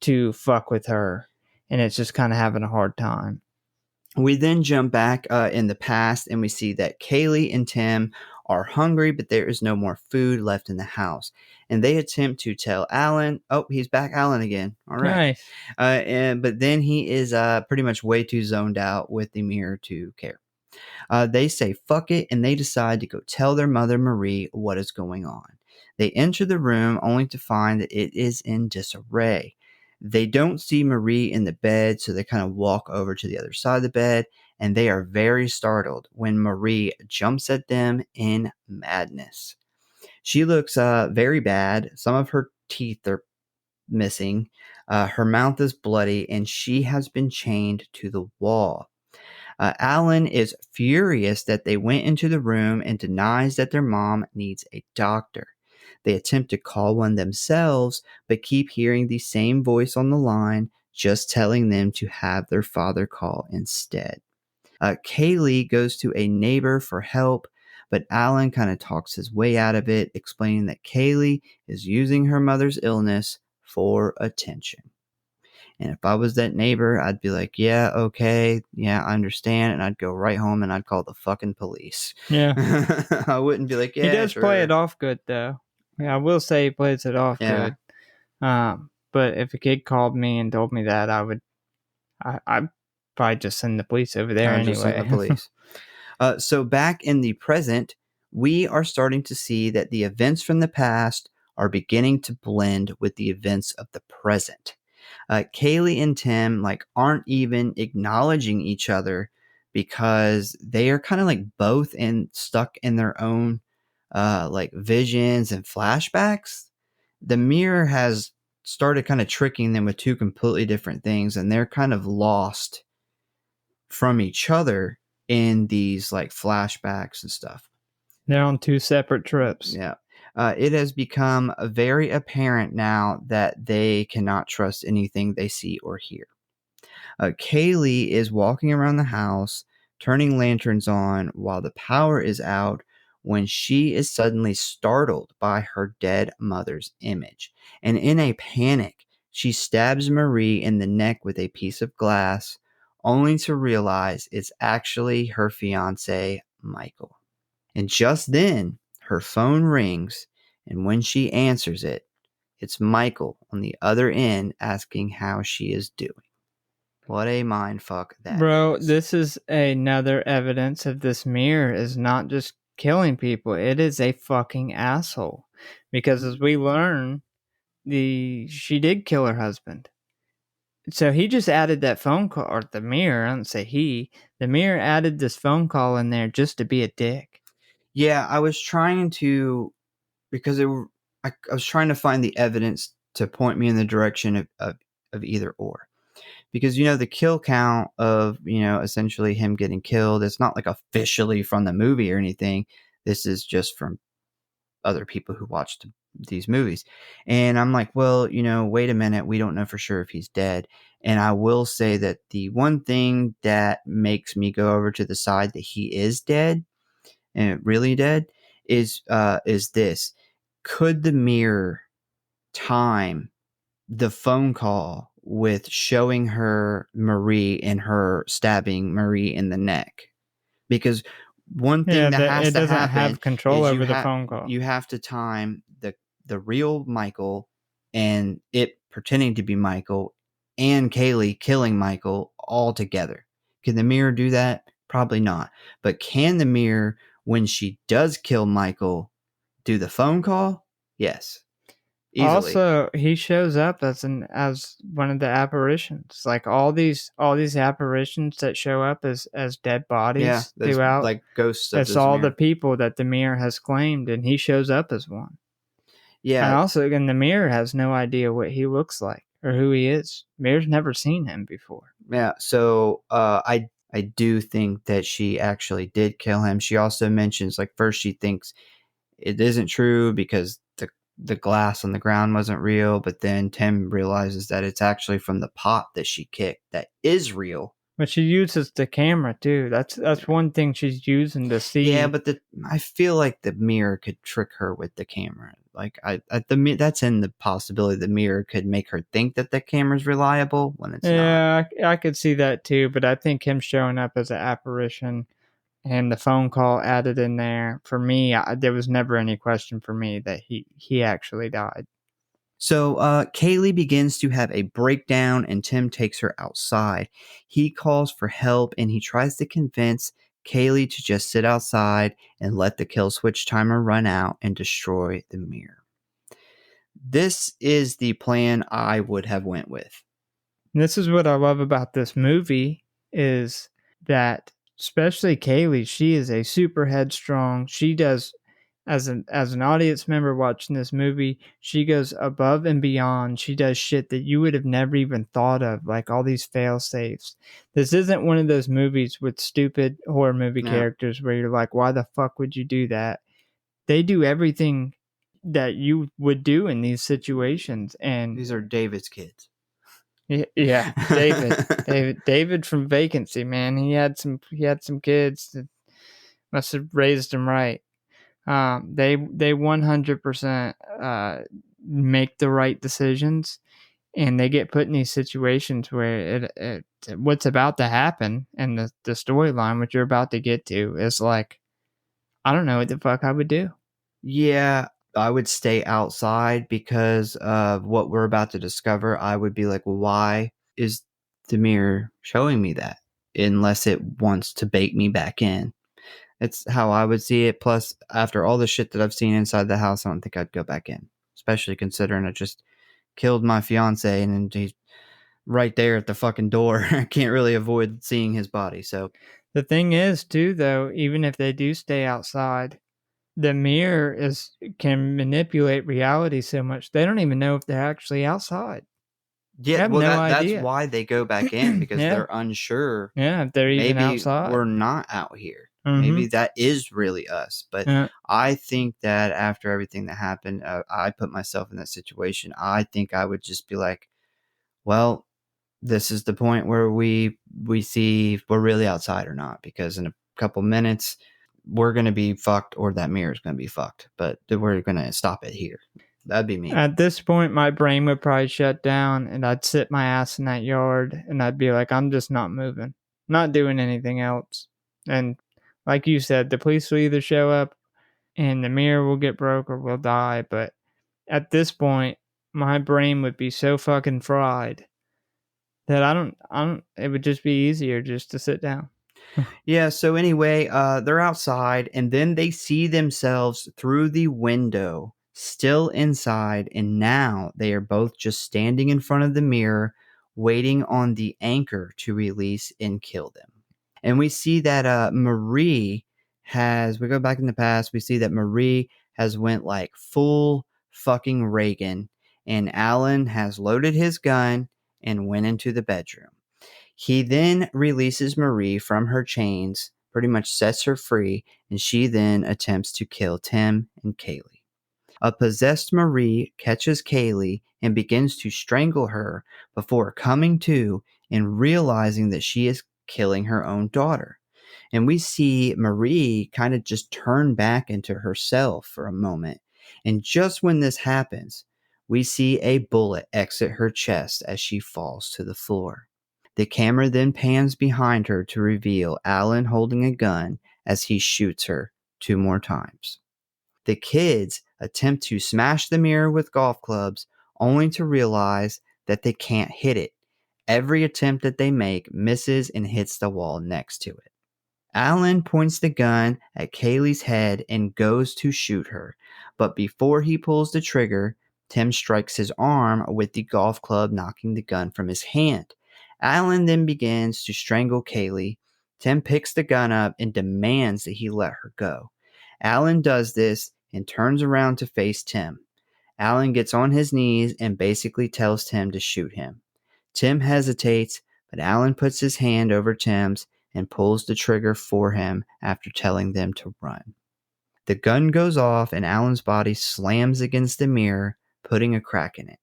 to fuck with her, and it's just kind of having a hard time. We then jump back in the past, and we see that Kaylee and Tim are hungry, but there is no more food left in the house. And they attempt to tell Alan, oh, he's back Alan again. All right. Nice. But then he is pretty much way too zoned out with the mirror to care. They say fuck it, and they decide to go tell their mother, Marie, what is going on. They enter the room only to find that it is in disarray. They don't see Marie in the bed, so they kind of walk over to the other side of the bed, and they are very startled when Marie jumps at them in madness. She looks very bad. Some of her teeth are missing. Her mouth is bloody, and she has been chained to the wall. Alan is furious that they went into the room and denies that their mom needs a doctor. They attempt to call one themselves, but keep hearing the same voice on the line, just telling them to have their father call instead. Kaylee goes to a neighbor for help, but Alan kind of talks his way out of it, explaining that Kaylee is using her mother's illness for attention. And if I was that neighbor, I'd be like, yeah, okay, yeah, I understand. And I'd go right home and I'd call the fucking police. Yeah. I wouldn't be like, yeah, he does play it off good, though. Yeah, I will say he plays it off good. But if a kid called me and told me that, I'd probably just send the police over there anyway. Just send the police. So back in the present, we are starting to see that the events from the past are beginning to blend with the events of the present. Kaylee and Tim aren't even acknowledging each other because they are kind of both stuck in their own visions and flashbacks. The mirror has started kind of tricking them with two completely different things, and they're kind of lost from each other in these flashbacks and stuff. They're on two separate trips. Yeah. It has become very apparent now that they cannot trust anything they see or hear. Kaylee is walking around the house, turning lanterns on while the power is out, when she is suddenly startled by her dead mother's image. And in a panic, she stabs Marie in the neck with a piece of glass, only to realize it's actually her fiance, Michael. And just then, her phone rings, and when she answers it, it's Michael on the other end asking how she is doing. What a mindfuck that Bro, is. this is another evidence of this mirror is not just killing people. It is a fucking asshole. Because as we learn, she did kill her husband. So he just added that phone call, or the mirror, I don't say he, the mirror added this phone call in there just to be a dick. Yeah, I was trying to, because I was trying to find the evidence to point me in the direction of either or. Because, the kill count of, essentially him getting killed, it's not like officially from the movie or anything. This is just from other people who watched these movies. And I'm like, well, wait a minute. We don't know for sure if he's dead. And I will say that the one thing that makes me go over to the side that he is dead and really dead is this. Could the mirror time the phone call with showing her Marie and her stabbing Marie in the neck? Because one thing that has it to doesn't happen have control is over the phone call. you have to time the real Michael and it pretending to be Michael and Kaylee killing Michael all together. Can the mirror do that? Probably not. But can the mirror, when she does kill Michael, do the phone call? Yes. Easily. Also, he shows up as one of the apparitions. Like all these apparitions that show up as dead bodies throughout. Like ghosts of That's this all mirror. the people that the mirror has claimed, and he shows up as one. Yeah. And also, again, the mirror has no idea what he looks like or who he is. Mirror's never seen him before. Yeah. So I do think that she actually did kill him. She also mentions, like, first she thinks it isn't true because the glass on the ground wasn't real, but then Tim realizes that it's actually from the pot that she kicked that is real. But she uses the camera too. That's one thing she's using to see. Yeah, but I feel like the mirror could trick her with the camera. Like that's in the possibility the mirror could make her think that the camera's reliable when it's not. Yeah, I could see that too. But I think him showing up as an apparition and the phone call added in there, for me, there was never any question for me that he actually died. So Kaylee begins to have a breakdown and Tim takes her outside. He calls for help and he tries to convince Kaylee to just sit outside and let the kill switch timer run out and destroy the mirror. This is the plan I would have went with. And this is what I love about this movie is that, especially Kaylee, she is a super headstrong. She does, as an audience member watching this movie, she goes above and beyond. She does shit that you would have never even thought of, like all these fail safes. This isn't one of those movies with stupid horror movie characters where you're like, why the fuck would you do that? They do everything that you would do in these situations, and these are David's kids. Yeah, David from Vacancy, man. He had some kids that must have raised him right. They 100% make the right decisions, and they get put in these situations where what's about to happen and the storyline, which you're about to get to, is like, I don't know what the fuck I would do. Yeah, I would stay outside because of what we're about to discover. I would be like, well, why is the mirror showing me that? Unless it wants to bait me back in. It's how I would see it. Plus, after all the shit that I've seen inside the house, I don't think I'd go back in. Especially considering I just killed my fiance and he's right there at the fucking door. I can't really avoid seeing his body. So the thing is, too, though, even if they do stay outside, the mirror can manipulate reality so much they don't even know if they're actually outside. Yeah, well, that's why they go back in because they're unsure. Yeah, if they're even outside. We're not out here. Maybe that is really us. But Yeah. I think that after everything that happened, I put myself in that situation. I think I would just be like, well, this is the point where we see if we're really outside or not, because in a couple minutes we're going to be fucked, or that mirror is going to be fucked, but we're going to stop it here. That'd be me. At this point, my brain would probably shut down, and I'd sit my ass in that yard, and I'd be like, I'm just not moving, not doing anything else. And like you said, the police will either show up and the mirror will get broke or we'll die. But at this point, my brain would be so fucking fried that it would just be easier just to sit down. Yeah, so anyway, they're outside, and then they see themselves through the window, still inside, and now they are both just standing in front of the mirror, waiting on the anchor to release and kill them. And we see that Marie we go back in the past, we see that Marie has went like full fucking Reagan, and Alan has loaded his gun and went into the bedroom. He then releases Marie from her chains, pretty much sets her free, and she then attempts to kill Tim and Kaylee. A possessed Marie catches Kaylee and begins to strangle her before coming to and realizing that she is killing her own daughter. And we see Marie kind of just turn back into herself for a moment. And just when this happens, we see a bullet exit her chest as she falls to the floor. The camera then pans behind her to reveal Alan holding a gun as he shoots her 2 more times. The kids attempt to smash the mirror with golf clubs, only to realize that they can't hit it. Every attempt that they make misses and hits the wall next to it. Alan points the gun at Kaylee's head and goes to shoot her, but before he pulls the trigger, Tim strikes his arm with the golf club, knocking the gun from his hand. Alan then begins to strangle Kaylee. Tim picks the gun up and demands that he let her go. Alan does this and turns around to face Tim. Alan gets on his knees and basically tells Tim to shoot him. Tim hesitates, but Alan puts his hand over Tim's and pulls the trigger for him after telling them to run. The gun goes off and Alan's body slams against the mirror, putting a crack in it.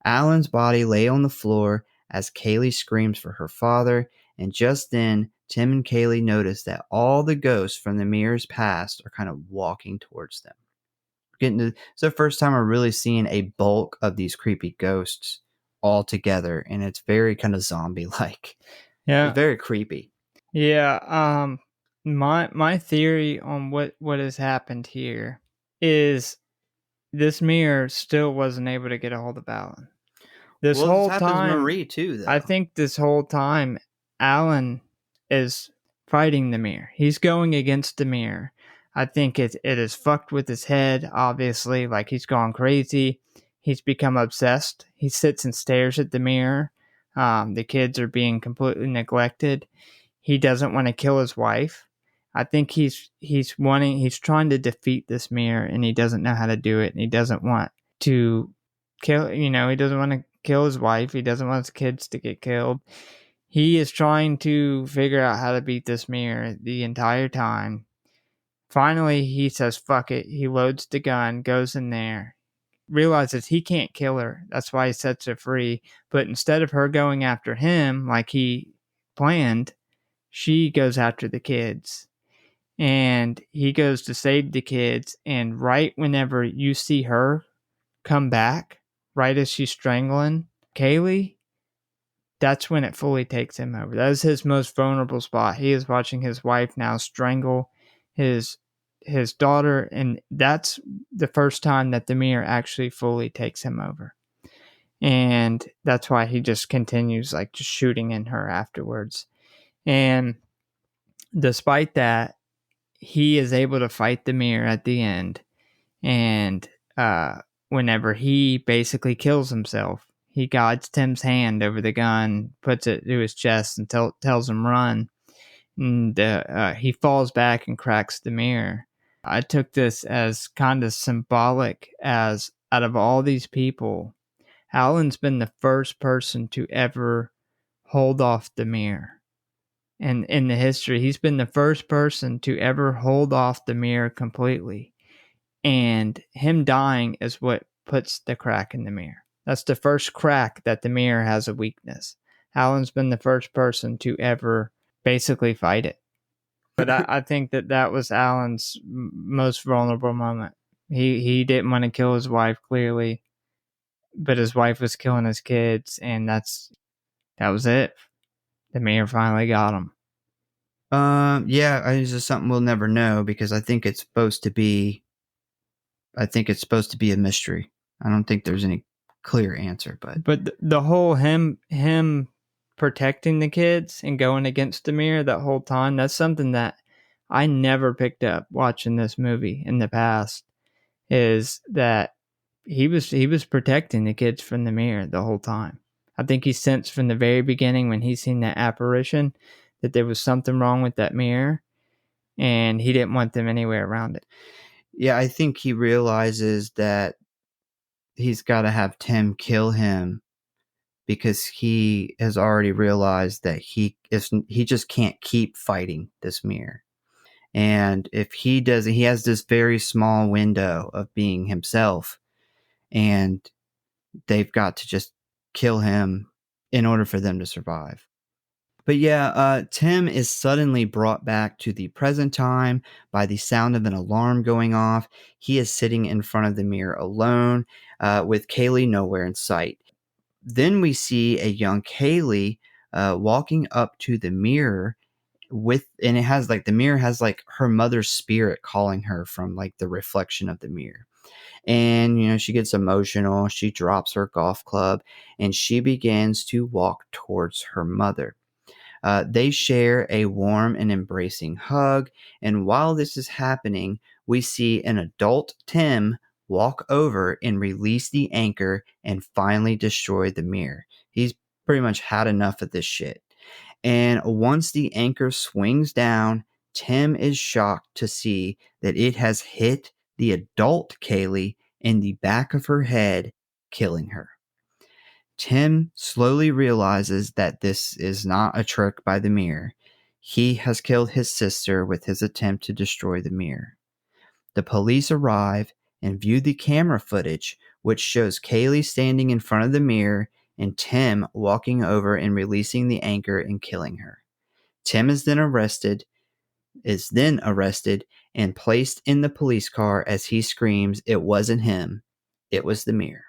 Alan's body lay on the floor as Kaylee screams for her father, and just then, Tim and Kaylee notice that all the ghosts from the mirror's past are kind of walking towards them. It's the first time we're really seeing a bulk of these creepy ghosts all together, and it's very kind of zombie-like. Yeah. It's very creepy. Yeah. My theory on what has happened here is this mirror still wasn't able to get a hold of Alan. This whole time, Marie too, though. I think this whole time, Alan is fighting the mirror. He's going against the mirror. I think it is fucked with his head, obviously. Like, he's gone crazy. He's become obsessed. He sits and stares at the mirror. The kids are being completely neglected. He doesn't want to kill his wife. I think he's trying to defeat this mirror, and he doesn't know how to do it, and he doesn't want to kill, he doesn't want to kill his wife. He doesn't want his kids to get killed. He is trying to figure out how to beat this mirror the entire time. Finally, he says, fuck it. He loads the gun, goes in there, realizes he can't kill her. That's why he sets her free. But instead of her going after him like he planned, she goes after the kids. And he goes to save the kids. And right whenever you see her come back, right as she's strangling Kaylee, that's when it fully takes him over. That is his most vulnerable spot. He is watching his wife now strangle his daughter, and that's the first time that the mirror actually fully takes him over. And that's why he just continues like just shooting in her afterwards. And despite that, he is able to fight the mirror at the end. And whenever he basically kills himself, he guides Tim's hand over the gun, puts it to his chest, and tells him run. And he falls back and cracks the mirror. I took this as kind of symbolic, as out of all these people, Alan's been the first person to ever hold off the mirror. in the history. He's been the first person to ever hold off the mirror completely. And him dying is what puts the crack in the mirror. That's the first crack that the mirror has a weakness. Alan's been the first person to ever basically fight it. But I think that was Alan's most vulnerable moment. He didn't want to kill his wife, clearly, but his wife was killing his kids, and that was it. The mirror finally got him. Yeah, it's just something we'll never know because I think it's supposed to be a mystery. I don't think there's any clear answer, but the whole him protecting the kids and going against the mirror that whole time, that's something that I never picked up watching this movie in the past, is that he was protecting the kids from the mirror the whole time. I think he sensed from the very beginning when he seen that apparition that there was something wrong with that mirror, and he didn't want them anywhere around it. Yeah, I think he realizes that he's got to have Tim kill him because he has already realized that he just can't keep fighting this mirror. And if he doesn't, he has this very small window of being himself, and they've got to just kill him in order for them to survive. But yeah, Tim is suddenly brought back to the present time by the sound of an alarm going off. He is sitting in front of the mirror alone, with Kaylee nowhere in sight. Then we see a young Kaylee walking up to the mirror and it has the mirror has her mother's spirit calling her from the reflection of the mirror. And she gets emotional. She drops her golf club and she begins to walk towards her mother. They share a warm and embracing hug, and while this is happening, we see an adult Tim walk over and release the anchor and finally destroy the mirror. He's pretty much had enough of this shit. And once the anchor swings down, Tim is shocked to see that it has hit the adult Kaylee in the back of her head, killing her. Tim slowly realizes that this is not a trick by the mirror. He has killed his sister with his attempt to destroy the mirror. The police arrive and view the camera footage, which shows Kaylee standing in front of the mirror and Tim walking over and releasing the anchor and killing her. Tim is then arrested and placed in the police car as he screams, "It wasn't him, it was the mirror."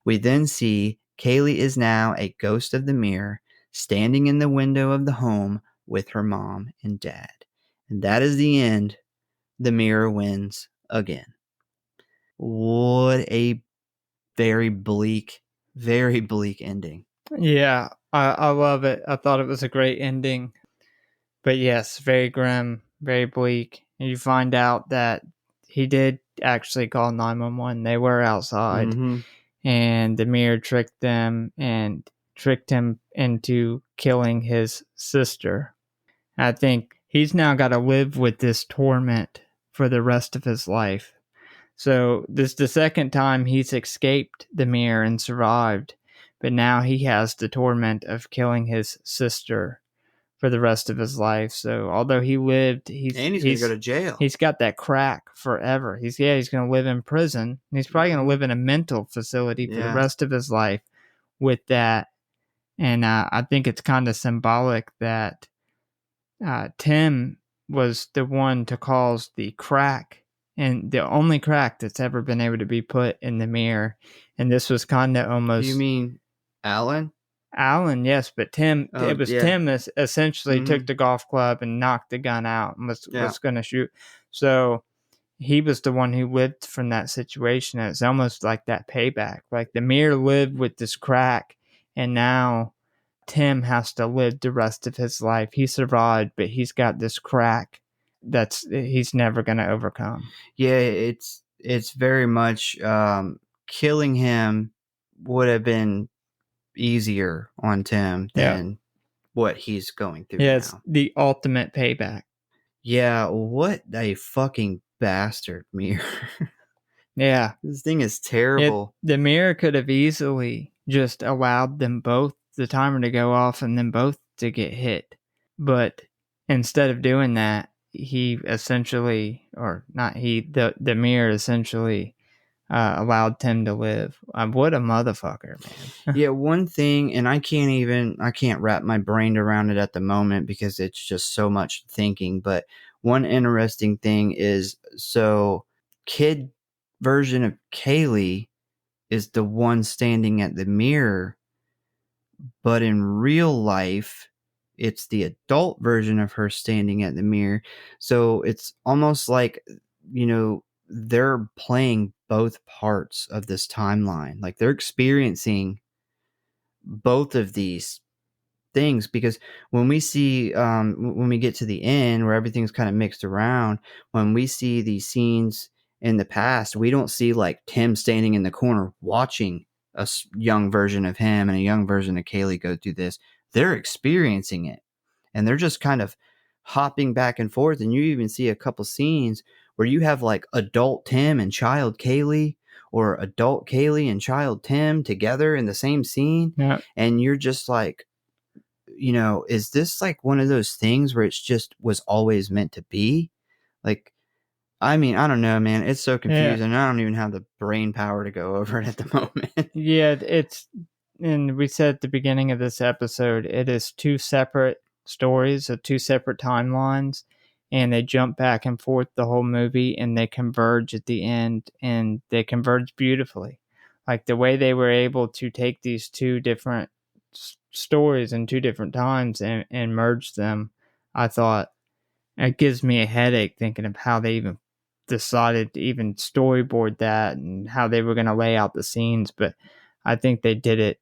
We then see Kaylee is now a ghost of the mirror, standing in the window of the home with her mom and dad. And that is the end. The mirror wins again. What a very bleak ending. Yeah, I love it. I thought it was a great ending. But yes, very grim, very bleak. And you find out that he did actually call 911. They were outside. Mm-hmm. And the mirror tricked them and tricked him into killing his sister. I think he's now got to live with this torment for the rest of his life. So this is the second time he's escaped the mirror and survived, but now he has the torment of killing his sister for the rest of his life. So although he lived, he's going to go to jail. He's got that crack forever. He's going to live in prison. And he's probably going to live in a mental facility for the rest of his life with that. And I think it's kind of symbolic that Tim was the one to cause the crack, and the only crack that's ever been able to be put in the mirror. And this was kind of almost... You mean Alan? Alan, yes, but Tim, Tim that essentially took the golf club and knocked the gun out and was going to shoot. So he was the one who lived from that situation. And it's almost like that payback. Like the mirror lived with this crack, and now Tim has to live the rest of his life. He survived, but he's got this crack he's never going to overcome. Yeah, it's very much killing him would have been easier on Tim than what he's going through now. It's the ultimate payback. Yeah, what a fucking bastard mirror. Yeah. This thing is terrible. The mirror could have easily just allowed them both, the timer to go off and then both to get hit. but instead of doing that, he essentially, or not he, the mirror essentially allowed Tim to live. What a motherfucker, man. Yeah, one thing, and I can't wrap my brain around it at the moment because it's just so much thinking. But one interesting thing is, so kid version of Kaylee is the one standing at the mirror, but in real life, it's the adult version of her standing at the mirror. So it's almost like, they're playing both parts of this timeline. Like they're experiencing both of these things, because when we see when we get to the end where everything's kind of mixed around, when we see these scenes in the past, we don't see like Tim standing in the corner watching a young version of him and a young version of Kaylee go through this. They're experiencing it, and they're just kind of hopping back and forth. And you even see a couple scenes where you have like adult Tim and child Kaylee, or adult Kaylee and child Tim together in the same scene. Yeah. And you're just like, is this like one of those things where it's just was always meant to be? Like, I mean, I don't know, man. It's so confusing. I don't even have the brain power to go over it at the moment. Yeah, and we said at the beginning of this episode, it is two separate stories of two separate timelines, and they jump back and forth the whole movie, and they converge at the end, and they converge beautifully. Like the way they were able to take these two different stories in two different times and merge them, I thought it gives me a headache thinking of how they even decided to even storyboard that and how they were going to lay out the scenes. But I think they did it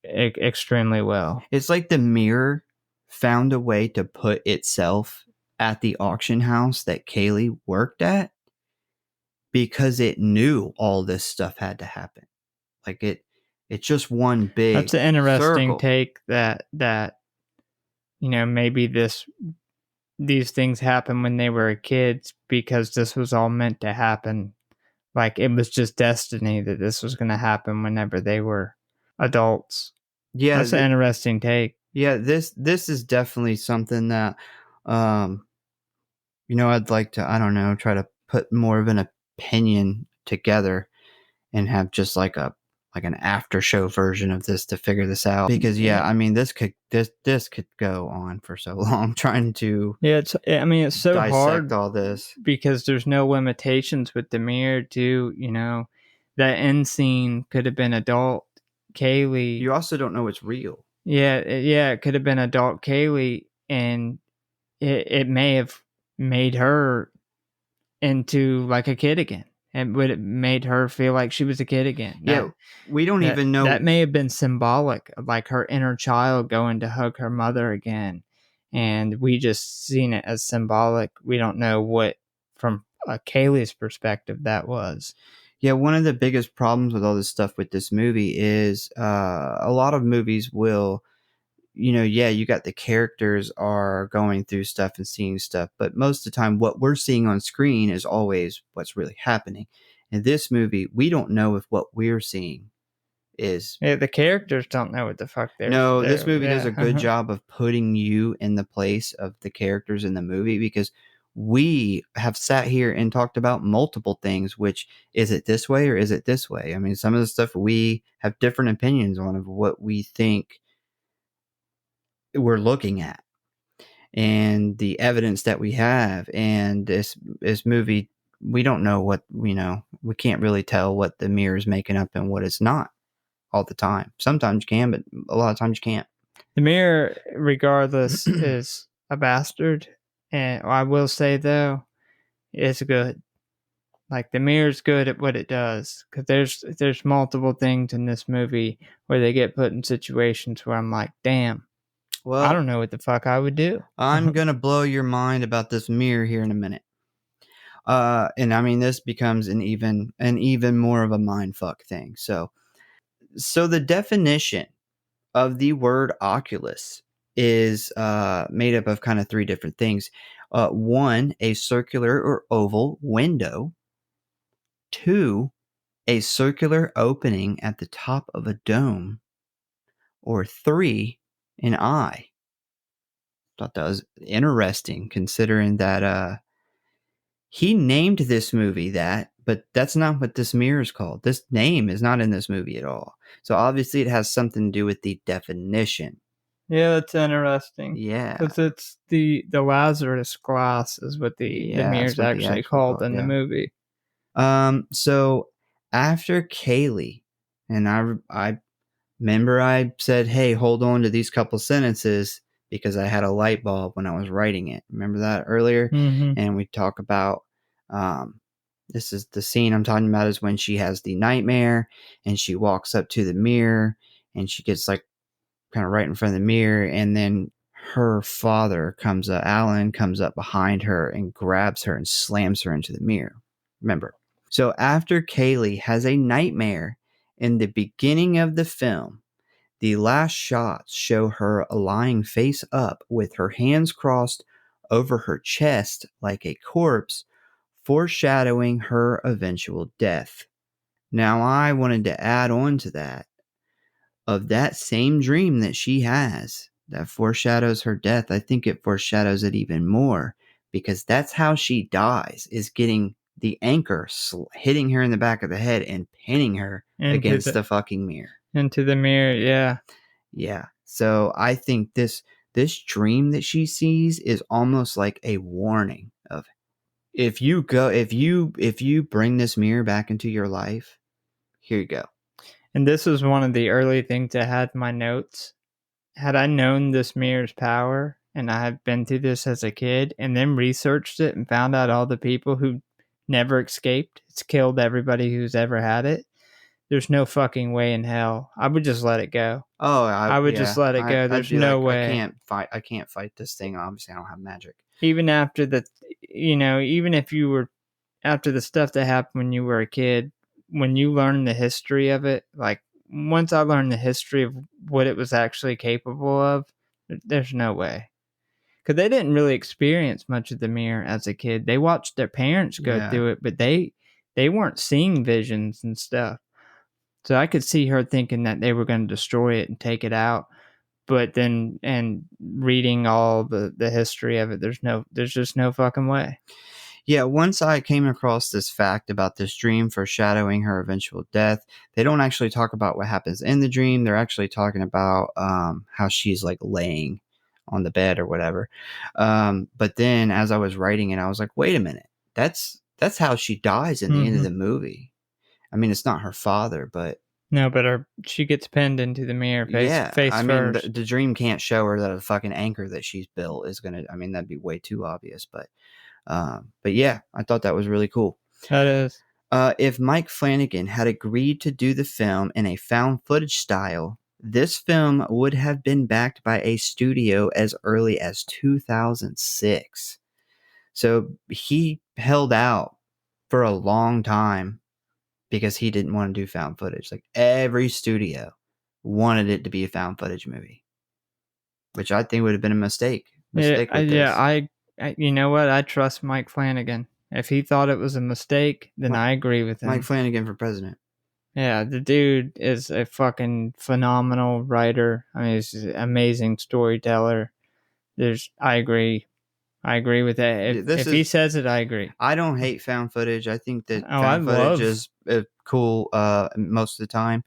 extremely well. It's like the mirror found a way to put itself at the auction house that Kaylee worked at, because it knew all this stuff had to happen. Like it's just one big That's an interesting circle. take that maybe these things happen when they were kids because this was all meant to happen. Like it was just destiny that this was going to happen whenever they were adults. Yeah, that's an interesting take. Yeah, this is definitely something that, I'd like to, I don't know, try to put more of an opinion together and have just like an after show version of this to figure this out. Because I mean, this could go on for so long trying to it's so dissect hard all this, because there's no limitations with the mirror too. That end scene could have been adult Kaylee. You also don't know it's real. It could have been adult Kaylee, and it may have made her into like a kid again. And would it made her feel like she was a kid again? We don't even know. That may have been symbolic of like her inner child going to hug her mother again. And we just seen it as symbolic. We don't know what, from Kaylee's perspective, that was. Yeah, one of the biggest problems with all this stuff with this movie is a lot of movies will, you got the characters are going through stuff and seeing stuff, but most of the time what we're seeing on screen is always what's really happening. In this movie, we don't know if what we're seeing is... Yeah, the characters don't know what the fuck they're... No, this movie does a good job of putting you in the place of the characters in the movie, because we have sat here and talked about multiple things, which, is it this way or is it this way? I mean, some of the stuff we have different opinions on of what we think we're looking at and the evidence that we have. And this movie, we don't know what, we can't really tell what the mirror is making up and what it's not all the time. Sometimes you can, but a lot of times you can't. The mirror, regardless, is a bastard. And I will say, though, it's good. Like, the mirror's good at what it does. Because there's multiple things in this movie where they get put in situations where I'm like, damn, well, I don't know what the fuck I would do. I'm going to blow your mind about this mirror here in a minute. And I mean, this becomes an even more of a mindfuck thing. So the definition of the word Oculus is made up of kind of three different things. One, a circular or oval window. Two, a circular opening at the top of a dome. Or three, an eye. Thought that was interesting, considering that he named this movie that, but that's not what this mirror is called. This name is not in this movie at all. So obviously it has something to do with the definition. Yeah, that's interesting. Yeah. Because it's the Lazarus glass is what the mirror's actually called in the movie. So after Kaylee, and I remember I said, hey, hold on to these couple sentences because I had a light bulb when I was writing it. Remember that earlier? Mm-hmm. And we talk about, this is the scene I'm talking about, is when she has the nightmare and she walks up to the mirror and she gets like kind of right in front of the mirror. And then her father Alan comes up behind her and grabs her and slams her into the mirror. Remember? So after Kaylee has a nightmare in the beginning of the film, the last shots show her lying face up with her hands crossed over her chest like a corpse, foreshadowing her eventual death. Now, I wanted to add on to that, of that same dream that she has that foreshadows her death. I think it foreshadows it even more because that's how she dies, is getting the anchor hitting her in the back of the head and pinning her against the fucking mirror. Into the mirror, yeah. Yeah. So I think this dream that she sees is almost like a warning of, if you bring this mirror back into your life, here you go. And this was one of the early things I had in my notes. Had I known this mirror's power, and I had been through this as a kid, and then researched it and found out all the people who never escaped, it's killed everybody who's ever had it, there's no fucking way in hell. I would just let it go. Oh, I would just let it go. There's no way. I can't fight this thing. Obviously, I don't have magic. Even after even if you were, after the stuff that happened when you were a kid, when you learn the history of it, like once I learned the history of what it was actually capable of, there's no way. Because they didn't really experience much of the mirror as a kid. They watched their parents go through it, but they weren't seeing visions and stuff. So I could see her thinking that they were going to destroy it and take it out. But then, and reading all the history of it, there's just no fucking way. Yeah, once I came across this fact about this dream foreshadowing her eventual death, they don't actually talk about what happens in the dream. They're actually talking about how she's like laying on the bed or whatever. But then as I was writing it, I was like, wait a minute, that's how she dies in the end of the movie. I mean, it's not her father, but... No, but she gets pinned into the mirror face first. I mean, the dream can't show her that a fucking anchor that she's built is going to... I mean, that'd be way too obvious, but yeah, I thought that was really cool. That is. If Mike Flanagan had agreed to do the film in a found footage style, this film would have been backed by a studio as early as 2006. So he held out for a long time because he didn't want to do found footage. Like every studio wanted it to be a found footage movie, which I think would have been a mistake. I you know what? I trust Mike Flanagan. If he thought it was a mistake, then I agree with him. Mike Flanagan for president. Yeah, the dude is a fucking phenomenal writer. I mean, he's an amazing storyteller. I agree. I agree with that. If he says it, I agree. I don't hate found footage. I think that found footage is cool most of the time.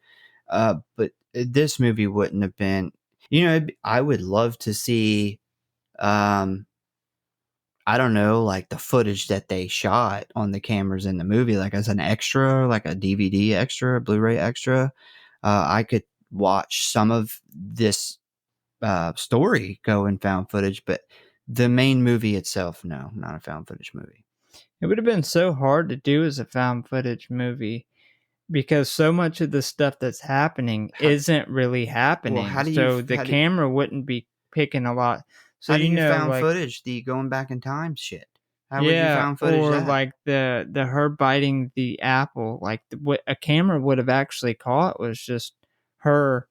But this movie wouldn't have been... I would love to see, I don't know, like the footage that they shot on the cameras in the movie, like as an extra, like a DVD extra, Blu-ray extra. I could watch some of this story go in found footage, but the main movie itself, no, not a found footage movie. It would have been so hard to do as a found footage movie because so much of the stuff that's happening isn't really happening. Well, the camera wouldn't be picking a lot. So how do you found footage the going back in time shit? How would you found footage or that? Like the her biting the apple, like what a camera would have actually caught was just her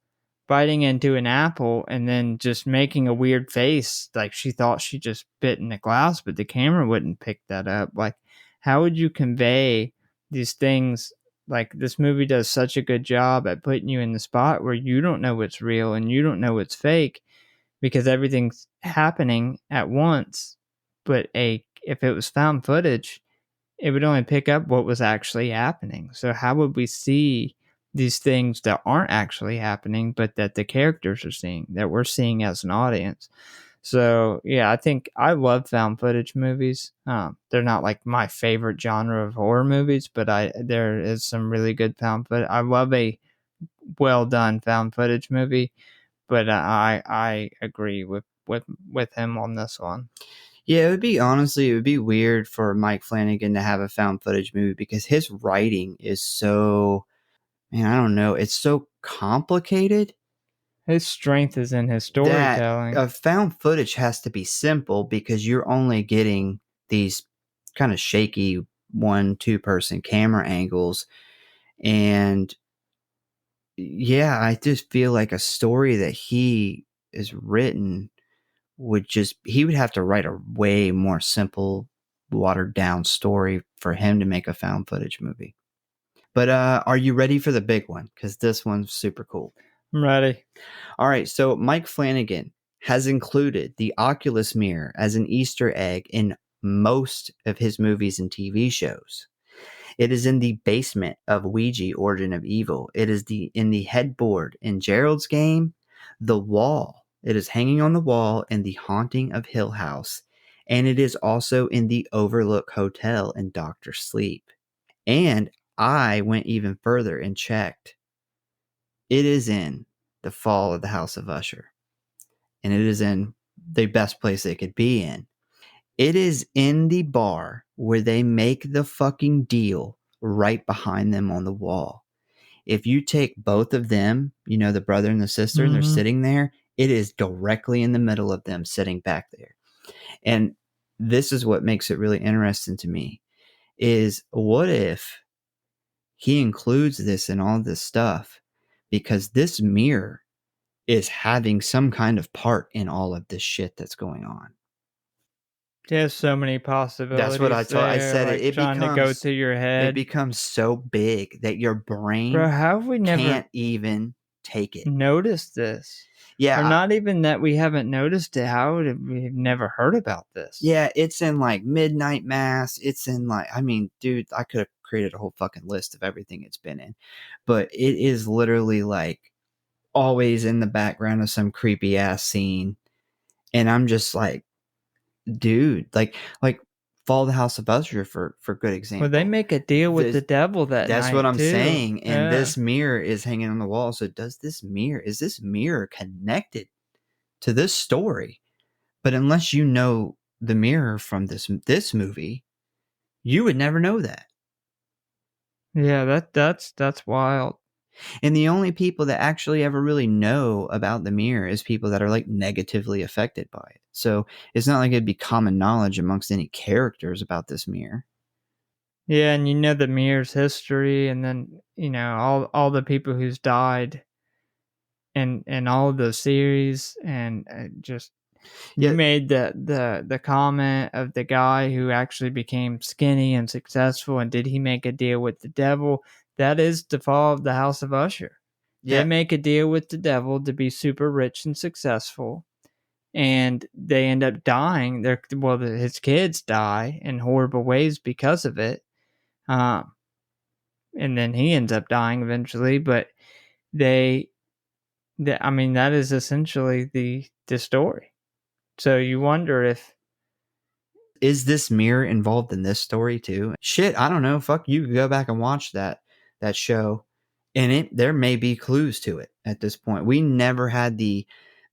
biting into an apple and then just making a weird face like she thought she just bit in the glass, but the camera wouldn't pick that up. Like, how would you convey these things? Like, this movie does such a good job at putting you in the spot where you don't know what's real and you don't know what's fake. because everything's happening at once. But if it was found footage, it would only pick up what was actually happening. So how would we see these things that aren't actually happening, but that the characters are seeing, that we're seeing as an audience? So yeah, I think I love found footage movies. They're not like my favorite genre of horror movies, but there is some really good found footage. I love a well done found footage movie, but I agree with him on this one. Yeah, it would be weird for Mike Flanagan to have a found footage movie because his writing is so, man, I don't know, it's so complicated His strength is in his that storytelling. found footage has to be simple because you're only getting these kind of shaky 1-2 person camera angles. And yeah, I just feel like a story that he is written he would have to write a way more simple, watered down story for him to make a found footage movie. But are you ready for the big one? Because this one's super cool. I'm ready. All right, so Mike Flanagan has included the Oculus mirror as an Easter egg in most of his movies and TV shows. It is in the basement of Ouija Origin of Evil. It is in the headboard in Gerald's Game, the wall. It is hanging on the wall in the Haunting of Hill House, and it is also in the Overlook Hotel in Doctor Sleep. And I went even further and checked. It is in The Fall of the House of Usher, and it is in the best place it could be in. It is in the bar where they make the fucking deal right behind them on the wall. If you take both of them, you know, the brother and the sister, and they're sitting there, it is directly in the middle of them sitting back there. And this is what makes it really interesting to me is what if he includes this in all this stuff because this mirror is having some kind of part in all of this shit that's going on. There's so many possibilities. That's what I told. I said like it trying to go through your head. It becomes so big that your brain Bro, how have we never can't even take it. noticed this? Yeah, or not even that we haven't noticed it. How would we've never heard about this? Yeah, it's in like Midnight Mass. It's in like, I mean, dude, I could have created a whole fucking list of everything it's been in, but it is literally like always in the background of some creepy ass scene, and I'm just like, dude, like Fall of the House of Usher for good example. Well, they make a deal with the devil that That's night, what I'm too. saying. And this mirror is hanging on the wall. So is this mirror connected to this story? But unless you know the mirror from this movie, you would never know that. Yeah, that's wild. And the only people that actually ever really know about the mirror is people that are like negatively affected by it. So it's not like it'd be common knowledge amongst any characters about this mirror. Yeah, and you know the mirror's history, and then you know all the people who's died, and all of those series, and just you made the comment of the guy who actually became skinny and successful, and did he make a deal with the devil? That is the fall of the House of Usher. They make a deal with the devil to be super rich and successful, and they end up dying. His kids die in horrible ways because of it, and then he ends up dying eventually. But I mean, that is essentially the story. So you wonder if is this mirror involved in this story too? Shit, I don't know. Fuck, you could go back and watch that show, and there may be clues to it at this point. We never had the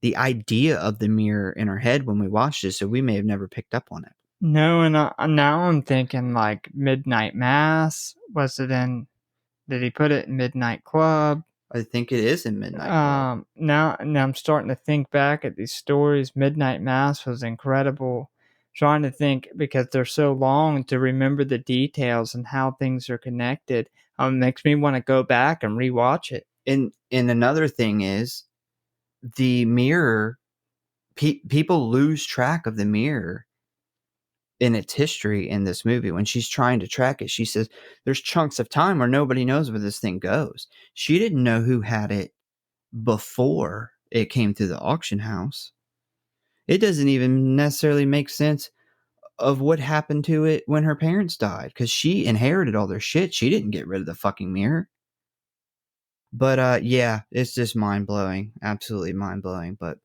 idea of the mirror in our head when we watched it, so we may have never picked up on it. No, and now I'm thinking like Midnight Mass. Was it in? Did he put it in Midnight Club? I think it is in Midnight Club. Now I'm starting to think back at these stories. Midnight Mass was incredible. Trying to think because they're so long to remember the details and how things are connected. Makes me want to go back and rewatch it. And another thing is the mirror. People lose track of the mirror in its history in this movie. When she's trying to track it, she says there's chunks of time where nobody knows where this thing goes. She didn't know who had it before it came through the auction house. it doesn't even necessarily make sense of what happened to it when her parents died, because she inherited all their shit. She didn't get rid of the fucking mirror. But yeah, it's just mind blowing, absolutely mind blowing. But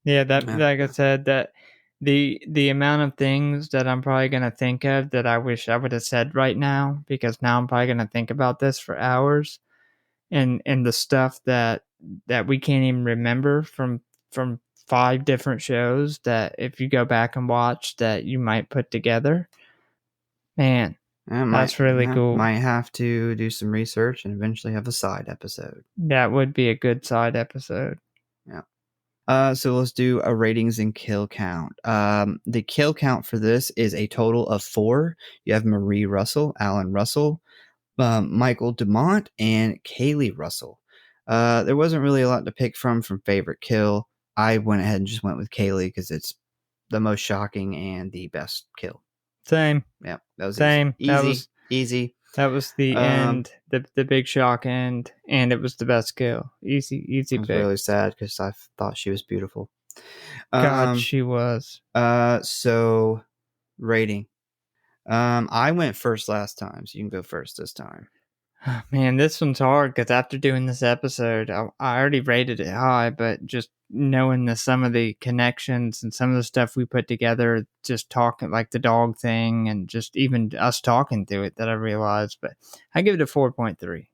Yeah, that like I said, that the amount of things that I'm probably gonna think of that I wish I would have said right now, because now I'm probably gonna think about this for hours, and the stuff that we can't even remember from 5 different shows that if you go back and watch that you might put together. Man, that's really cool. Might have to do some research and eventually have a side episode. That would be a good side episode. Yeah. So let's do a ratings and kill count. The kill count for this is a total of 4. You have Marie Russell, Alan Russell, Michael Dumont, and Kaylee Russell. There wasn't really a lot to pick from favorite kill. I went ahead and just went with Kaylee because it's the most shocking and the best kill. Same. Yeah, that was Same. Easy. That was the end, the big shock end, and it was the best kill. Easy I was pick. really sad because I thought she was beautiful. God, she was. So rating. I went first last time, so you can go first this time. Man, this one's hard because after doing this episode, I already rated it high, but just knowing some of the connections and some of the stuff we put together, just talking like the dog thing and just even us talking through it, that I realized. But I give it a 4.3.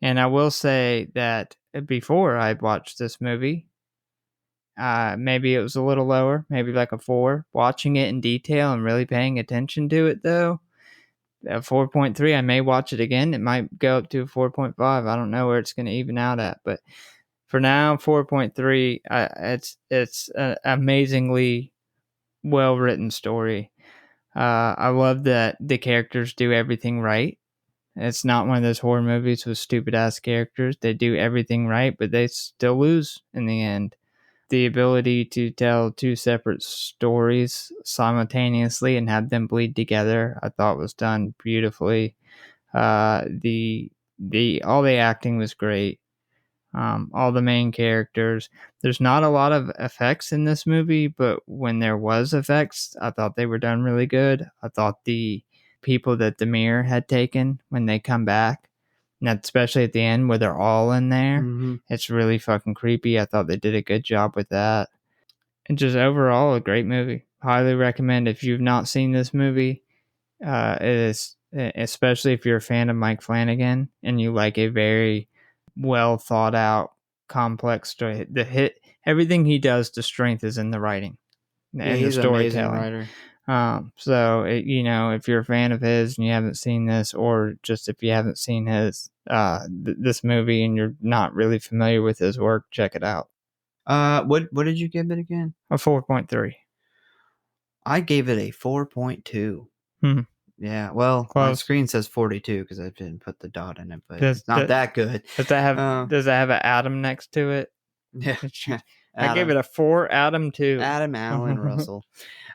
And I will say that before I watched this movie, maybe it was a little lower, maybe like a 4. Watching it in detail and really paying attention to it, though, a 4.3. I may watch it again. It might go up to a 4.5. I don't know where it's going to even out at, but for now, 4.3. It's an amazingly well written story. I love that the characters do everything right. It's not one of those horror movies with stupid ass characters. They do everything right, but they still lose in the end. The ability to tell 2 separate stories simultaneously and have them bleed together, I thought was done beautifully. The all the acting was great. All the main characters. There's not a lot of effects in this movie, but when there was effects, I thought they were done really good. I thought the people that the mirror had taken when they come back, and especially at the end where they're all in there, it's really fucking creepy. I thought they did a good job with that. And just overall, a great movie. Highly recommend if you've not seen this movie. It is, especially if you're a fan of Mike Flanagan and you like a very well thought out, complex story. Everything he does to strength is in the writing and the storytelling. So if you're a fan of his and you haven't seen this, or just if you haven't seen his this movie and you're not really familiar with his work, check it out. What did you give it again? A 4.3. I gave it a 4.2. Yeah, well, close. My screen says 42 because I didn't put the dot in it, but it's not that good. Does that have an Adam next to it? Yeah. I gave it a 4. Adam 2. Adam Allen Russell.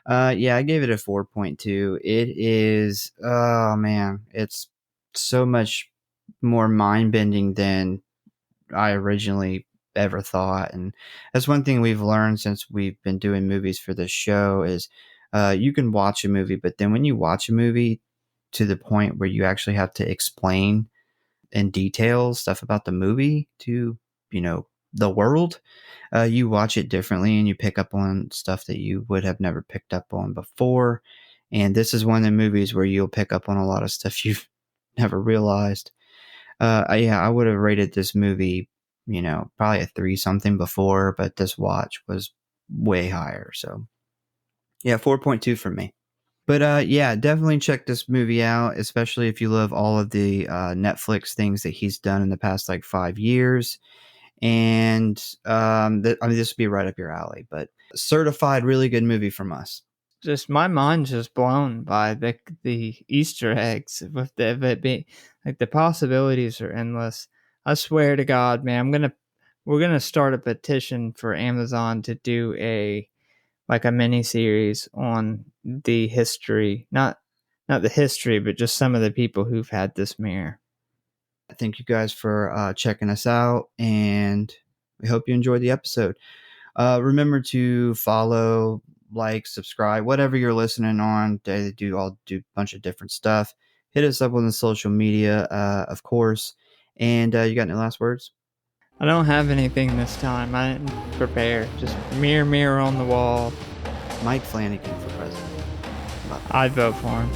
Yeah, I gave it a 4.2. It is, oh man, it's so much more mind bending than I originally ever thought. And that's one thing we've learned since we've been doing movies for this show is you can watch a movie, but then when you watch a movie to the point where you actually have to explain in detail stuff about the movie to, the world, you watch it differently and you pick up on stuff that you would have never picked up on before. And this is one of the movies where you'll pick up on a lot of stuff you've never realized. I would have rated this movie, probably a 3 something before, but this watch was way higher. So yeah, 4.2 for me. But yeah, definitely check this movie out, especially if you love all of the Netflix things that he's done in the past 5 years. And this would be right up your alley. But certified really good movie from us. Just my mind's just blown by the Easter eggs with it being the possibilities are endless. I swear to God, man, we're gonna start a petition for Amazon to do a mini series on the history, not the history, but just some of the people who've had this mirror. Thank you guys for checking us out, and we hope you enjoyed the episode. Remember to follow, like, subscribe, whatever you're listening on. They do a bunch of different stuff. Hit us up on the social media, of course. And you got any last words? I don't have anything this time. I didn't prepare. Just mirror on the wall. Mike Flanagan for president. I'd vote for him.